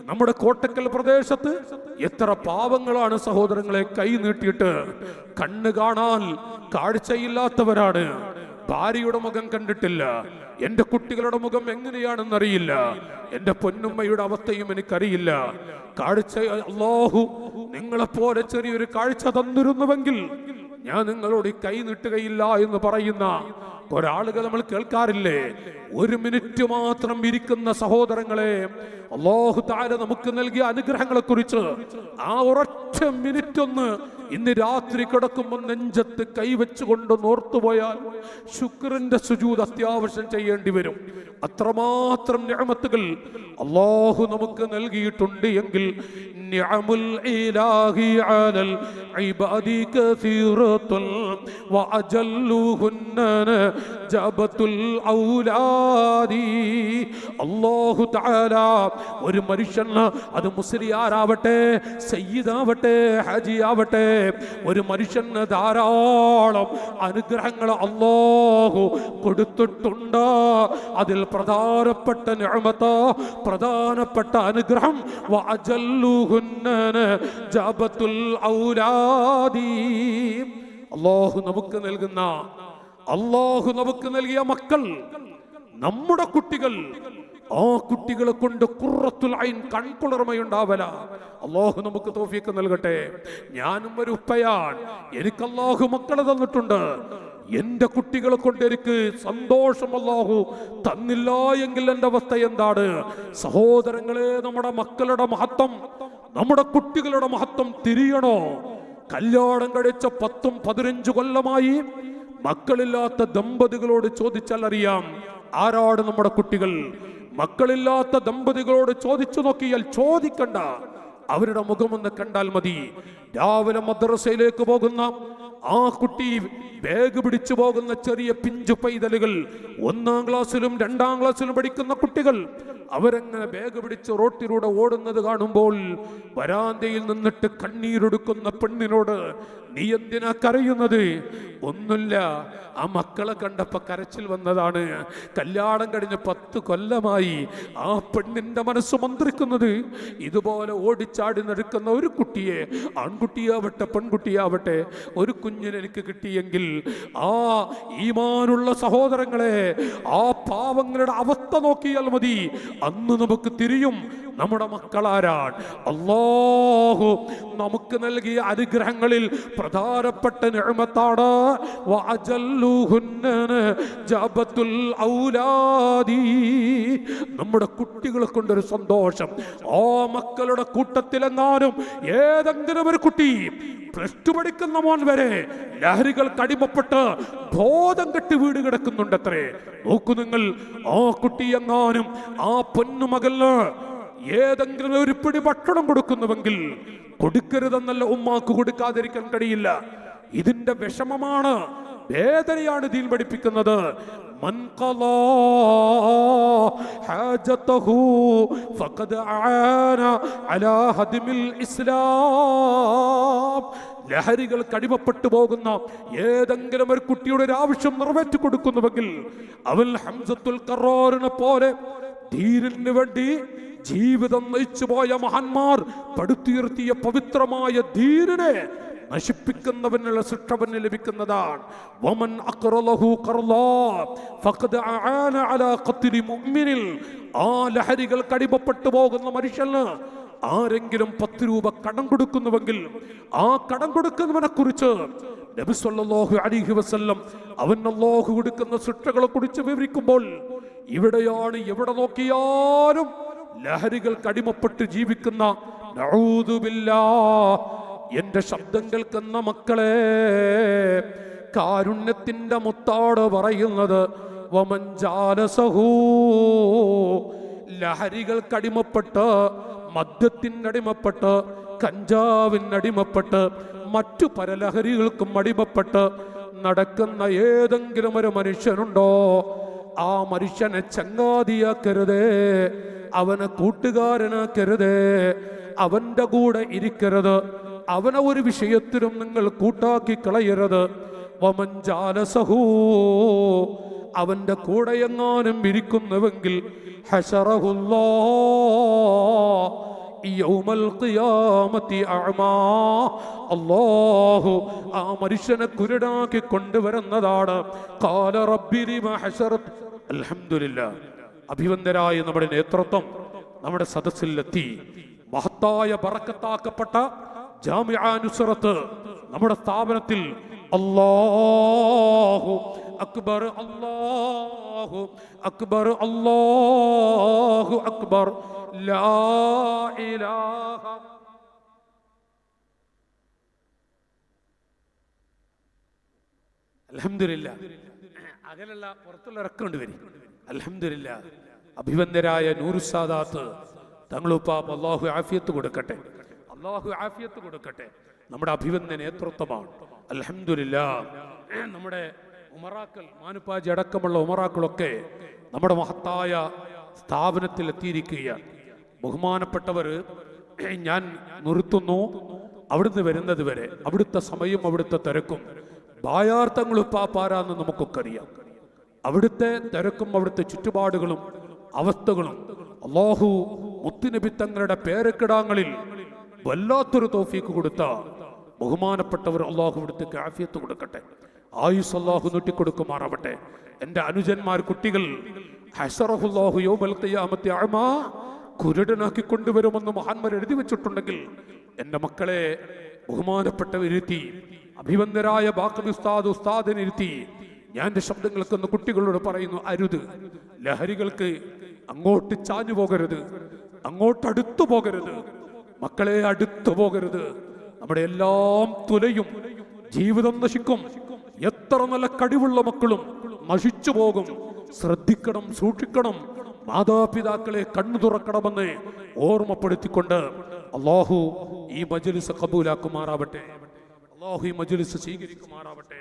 നമ്മുടെ കോട്ടക്കൽ പ്രദേശത്ത് എത്ര പാവങ്ങളാണ് സഹോദരങ്ങളെ കൈ നീട്ടിയിട്ട് കണ്ണ് കാണാൻ കാഴ്ചയില്ലാത്തവരാണ്. ഭാര്യയുടെ മുഖം കണ്ടിട്ടില്ല, എന്റെ കുട്ടികളുടെ മുഖം എങ്ങനെയാണെന്നറിയില്ല, എന്റെ പൊന്നുമ്മയുടെ അവസ്ഥയും എനിക്കറിയില്ല. കാഴ്ച അല്ലാഹു നിങ്ങളെപ്പോലെ ചെറിയൊരു കാഴ്ച തന്നിരുന്നുവെങ്കിൽ ഞാൻ നിങ്ങളോട് കൈ നീട്ടുകയില്ല എന്ന് പറയുന്ന ഒരാളുകൾ നമ്മൾ കേൾക്കാറില്ലേ? 1 മിനിറ്റ് മാത്രം ഇരിക്കുന്ന സഹോദരങ്ങളെ, അല്ലാഹു തആല നമുക്ക് നൽകിയ അനുഗ്രഹങ്ങളെ കുറിച്ച് ആ ഒരൊറ്റ മിനിറ്റ് ഒന്ന് ഇന്ന് രാത്രി കിടക്കുമ്പോൾ നെഞ്ചത്ത് കൈവച്ചുകൊണ്ട് ഓർത്തുപോയാൽ ശുക്രിന്റെ സുജൂദ് അത്യാവശ്യം ചെയ്യേണ്ടി വരും. അത്രമാത്രം നിഅമത്തുകൾ അല്ലാഹു നമുക്ക് നൽകിയിട്ടുണ്ട് എങ്കിൽ നിഅമുൽ ഇലാഹി അലൽ ഇബാദി കസീറത്തുൽ വഅജല്ലുഹുന്ന ജബത്തുൽ ഔലാദി. അല്ലാഹു തആല ഒരു മനുഷ്യൻ, അത് മുസ്ലിയാരാവട്ടെ, സയ്യിദാവട്ടെ, ഹാജിയാവട്ടെ, ഒരു മനുഷ്യന് ധാരാളം അനുഗ്രഹങ്ങൾ അല്ലാഹു കൊടുത്തിട്ടുണ്ട്. അതിൽ പ്രധാനപ്പെട്ട നിഅമത്ത്, പ്രധാനപ്പെട്ട അനുഗ്രഹം വഅജല്ലുഹുന്ന ജബത്തുൽ ഔലാദി. അല്ലാഹു നമുക്ക് നൽകിയ മക്കൾ, നമ്മുടെ കുട്ടികൾ, ആ കുട്ടികളെ കൊണ്ട് ഖുർറത്തുൽ ഐൻ, കൺകുളിർമയുണ്ടാവല. അല്ലാഹു നമുക്ക് തൗഫീഖ് നൽകട്ടെ. ഞാനും ഒരു ഉപ്പയാണ്, എനിക്ക് അല്ലാഹു മക്കളെ തന്നിട്ടുണ്ട്. എന്റെ കുട്ടികളെ കൊണ്ട് എനിക്ക് സന്തോഷം അല്ലാഹു തന്നില്ല എങ്കിൽ എന്റെ അവസ്ഥ എന്താണ്? സഹോദരങ്ങളെ, നമ്മുടെ മക്കളുടെ മഹത്വം, നമ്മുടെ കുട്ടികളുടെ മഹത്വം തിരിയണോ? കല്യാണം കഴിച്ച 10-15 കൊല്ലമായി മക്കളില്ലാത്ത ദമ്പതികളോട് ചോദിച്ചാൽ അറിയാം ആരാണ് നമ്മുടെ കുട്ടികൾ. മക്കളില്ലാത്ത ദമ്പതികളോട് ചോദിച്ചു നോക്കിയാൽ ചോദിക്കണ്ട, അവരുടെ മുഖമൊന്ന് കണ്ടാൽ മതി. രാവിലെ മദ്രസയിലേക്ക് പോകുന്ന ആ കുട്ടി, ബാഗ് പിടിച്ചു പോകുന്ന ചെറിയ പിഞ്ചു പൈതലുകൾ, 1-ാം ക്ലാസ്സിലും 2-ാം ക്ലാസ്സിലും പഠിക്കുന്ന കുട്ടികൾ, അവരെങ്ങനെ ബാഗ് പിടിച്ച് റോട്ടിലൂടെ ഓടുന്നത് കാണുമ്പോൾ വരാന്തയിൽ നിന്നിട്ട് കണ്ണീരൊടുക്കുന്ന പെണ്ണിനോട് നീ എന്തിനാ കരയുന്നത്? ഒന്നുമില്ല, ആ മക്കളെ കണ്ടപ്പോ കരച്ചിൽ വന്നതാണ്. കല്യാണം കഴിഞ്ഞ് 10 കൊല്ലമായി ആ പെണ്ണിന്റെ മനസ്സ് മന്ത്രിക്കുന്നത് ഇതുപോലെ ഓടിച്ചാടി നടക്കുന്ന ഒരു കുട്ടിയെ, ആൺകുട്ടിയാവട്ടെ പെൺകുട്ടിയാവട്ടെ, ഒരു കുഞ്ഞിനെ എനിക്ക് കിട്ടിയെങ്കിൽ, ആ ഈമാനുള്ള സഹോദരങ്ങളെ, ആ പാവങ്ങളുടെ അവസ്ഥ നോക്കിയാൽ മതി, അന്ന് നമുക്ക് തിരിയും നമ്മുടെ മക്കളാരാണ്. അല്ലാഹു നമുക്ക് നൽകിയ അനുഗ്രഹങ്ങളിൽ പ്രധാനപ്പെട്ട നിഅമത്താണ്. വഅജല്ലുഹുന്ന ജഅബത്തുൽ ഔലാദി, നമ്മുടെ കുട്ടികളെ കൊണ്ടൊരു സന്തോഷം. ആ മക്കളുടെ കൂട്ടത്തിലെങ്ങാനും ഏതെങ്കിലും ഒരു കുട്ടി പ്ലസ് ടു പഠിക്കുന്ന മോൻ വരെ ലഹരികൾക്ക് അടിമപ്പെട്ട് ബോധം കെട്ട് വീട് കിടക്കുന്നുണ്ടത്രേ. നോക്കൂ നിങ്ങൾ, ആ കുട്ടി എങ്ങാനും ആ പൊന്നുമകന് ഏതെങ്കിലും ഒരു പിടി ഭക്ഷണം കൊടുക്കുന്നുവെങ്കിൽ കൊടുക്കരുതെന്നല്ല ഉമ്മാക്ക് കൊടുക്കാതിരിക്കാൻ കഴിയില്ല. ഇതിന്റെ വിഷമമാണ്, വേദനയാണ് ദീൻ പഠിപ്പിക്കുന്നത്. മൻ ഖളാ ഹാജതഹു ഫഖദ് ആന അലാ ഹദ്മിൽ ഇസ്ലാം. ലഹരികൾക്ക് അടിമപ്പെട്ടു പോകുന്ന ഏതെങ്കിലും ഒരു കുട്ടിയുടെ ഒരു ആവശ്യം നിറവേറ്റി കൊടുക്കുന്നുവെങ്കിൽ അവൻ ഹംസത്തുൽ ഖറാറിനെ പോലെ ദീനിന് വേണ്ടി ജീവിതം നയിച്ചു പോയ മഹാന്മാർ പടുത്തുയർത്തിയ പവിത്രമായ ദീനിനെ നശിപ്പിക്കുന്നവനുള്ള ശിക്ഷ ലഭിക്കുന്നതാണ്. വമൻ അഖറലഹു ഖർലാ ഫഖദ് ആന അലാ ഖത്ലി മുഅ്മിനിൽ. ആ ലഹരികൾക്ക് അടിമപ്പെട്ടു പോകുന്ന മനുഷ്യന് ആരെങ്കിലും 10 രൂപ കടം കൊടുക്കുന്നുവെങ്കിൽ ആ കടം കൊടുക്കുന്നവനെ കുറിച്ച് നബി സല്ലല്ലാഹു അലൈഹി വസല്ലം അവൻ അല്ലാഹു കൊടുക്കുന്ന ശിക്ഷകളെ കുറിച്ച് വിവരിക്കുമ്പോൾ ഇവിടെയാണ് എവിടെ നോക്കിയാലും ലഹരികൾക്ക് അടിമപ്പെട്ട് ജീവിക്കുന്ന നഊദു ബില്ലാഹ്. എന്റെ ശബ്ദം കേൾക്കുന്ന മക്കളെ, കാരുണ്യത്തിന്റെ മുത്താട് പറയുന്നത് വമൻ ജാലസഹു, ലഹരികൾക്കടിമപ്പെട്ട് മദ്യത്തിനടിമപ്പെട്ട് കഞ്ചാവിനടിമപ്പെട്ട് മറ്റു പരലഹരികൾക്കും അടിമപ്പെട്ട് നടക്കുന്ന ഏതെങ്കിലും ഒരു മനുഷ്യനുണ്ടോ, ആ മനുഷ്യനെ ചങ്ങാതിയാക്കരുതേ, അവനെ കൂട്ടുകാരനാക്കരുതേ, അവന്റെ കൂടെ ഇരിക്കരുത്, അവനെ ഒരു വിഷയത്തിലും നിങ്ങൾ കൂട്ടാക്കി കളയരുത്. വമൻ ജാലസഹു, അവന്റെ കൂടെ എങ്ങാനും ഇരിക്കുന്നുവെങ്കിൽ ഹശറഹുല്ലാഹ് യൗമൽ ഖിയാമത്തി അഅമാ, അല്ലാഹു ആ മനുഷ്യനെ കുരുടാക്കി കൊണ്ടുവരുന്നതാണ്. ഖാല റബ്ബി ലിമ ഹശറത്. അൽഹംദുലില്ലാഹ്, അഭിവന്ദരായ നമ്മുടെ നേതൃത്വം നമ്മുടെ സദസ്സിലെത്തി. മഹത്തായ ബറക്കത്താക്കപ്പെട്ട ജാമിഅ നുസ്രത്ത് നമ്മുടെ സ്ഥാപനത്തിൽ അല്ലാഹു അക്ബർ, അല്ലാഹു അക്ബർ, അല്ലാഹു അക്ബർ, ലാ ഇലാഹ. അൽഹംദുലില്ലാഹ്, അകലുള്ള പുറത്തുള്ള ഇറക്കൊണ്ട് വരും. അൽഹംദുലില്ലാഹ്, അഭിവന്ദരായ നൂറുസാദാത്ത് തങ്ങളുപ്പാപ്പ് അല്ലാഹു ആഫിയത്ത് കൊടുക്കട്ടെ, അല്ലാഹു ആഫിയത്ത് കൊടുക്കട്ടെ. നമ്മുടെ അഭിവന്ദ നേതൃത്വമാണ്. അൽഹംദുലില്ലാഹ്, നമ്മുടെ ഉമറാക്കൾ, മാനുപ്പാജി അടക്കമുള്ള ഉമറാക്കളൊക്കെ നമ്മുടെ മഹത്തായ സ്ഥാപനത്തിൽ എത്തിയിരിക്കുകയാണ്. ബഹുമാനപ്പെട്ടവർ, ഞാൻ നിർത്തുന്നു. അവിടുന്ന് വരുന്നത് വരെ അവിടുത്തെ സമയം, അവിടുത്തെ തിരക്കും, ബായാർത്ഥങ്ങളുപ്പാപ്പാരാന്ന് നമുക്കൊക്കെ അറിയാം. അവിടുത്തെ തിരക്കും അവിടുത്തെ ചുറ്റുപാടുകളും അവസ്ഥകളും അല്ലാഹു മുത്തുനബി തങ്ങളുടെ പേരക്കിടാങ്ങളിൽ വല്ലാത്തൊരു തൗഫീക്ക് കൊടുത്ത ബഹുമാനപ്പെട്ടവർ അല്ലാഹു ഇവിടുത്തെ ആഫിയത്ത് കൊടുക്കട്ടെ, ആയുസ് അല്ലാഹു നീട്ടിക്കൊടുക്കുമാറാവട്ടെ. എൻ്റെ അനുജന്മാർ, കുട്ടികൾ ഹശറഹുല്ലാഹു യൗമൽ ഖിയാമത്തി അഅമാ, കുരുടനാക്കി കൊണ്ടുവരുമെന്ന് മഹാന്മാർ എഴുതി വെച്ചിട്ടുണ്ടെങ്കിൽ എൻ്റെ മക്കളെ ബഹുമാനപ്പെട്ടവരിരുത്തി, അഭിവന്ദരായ ബാക്കി ഉസ്താദിനിരുത്തി ഞാൻ എൻ്റെ ശബ്ദം കേൾക്കുന്ന കുട്ടികളോട് പറയുന്നു, അരുത്, ലഹരികൾക്ക് അങ്ങോട്ട് ചാഞ്ഞു പോകരുത്, അങ്ങോട്ട് അടുത്തു പോകരുത്, മക്കളെ അടുത്തു പോകരുത്. നമ്മുടെ എല്ലാം തുലയും, ജീവിതം നശിക്കും. എത്ര നല്ല കഴിവുള്ള മക്കളും നശിച്ചു പോകും. ശ്രദ്ധിക്കണം, സൂക്ഷിക്കണം. മാതാപിതാക്കളെ കണ്ണു തുറക്കണമെന്ന് ഓർമ്മപ്പെടുത്തിക്കൊണ്ട് അല്ലാഹു ഈ മജ്‌ലിസ് കബൂലാക്കുമാറാവട്ടെ, അല്ലാഹു ഈ മജ്‌ലിസ് സ്വീകരിക്കുമാറാവട്ടെ.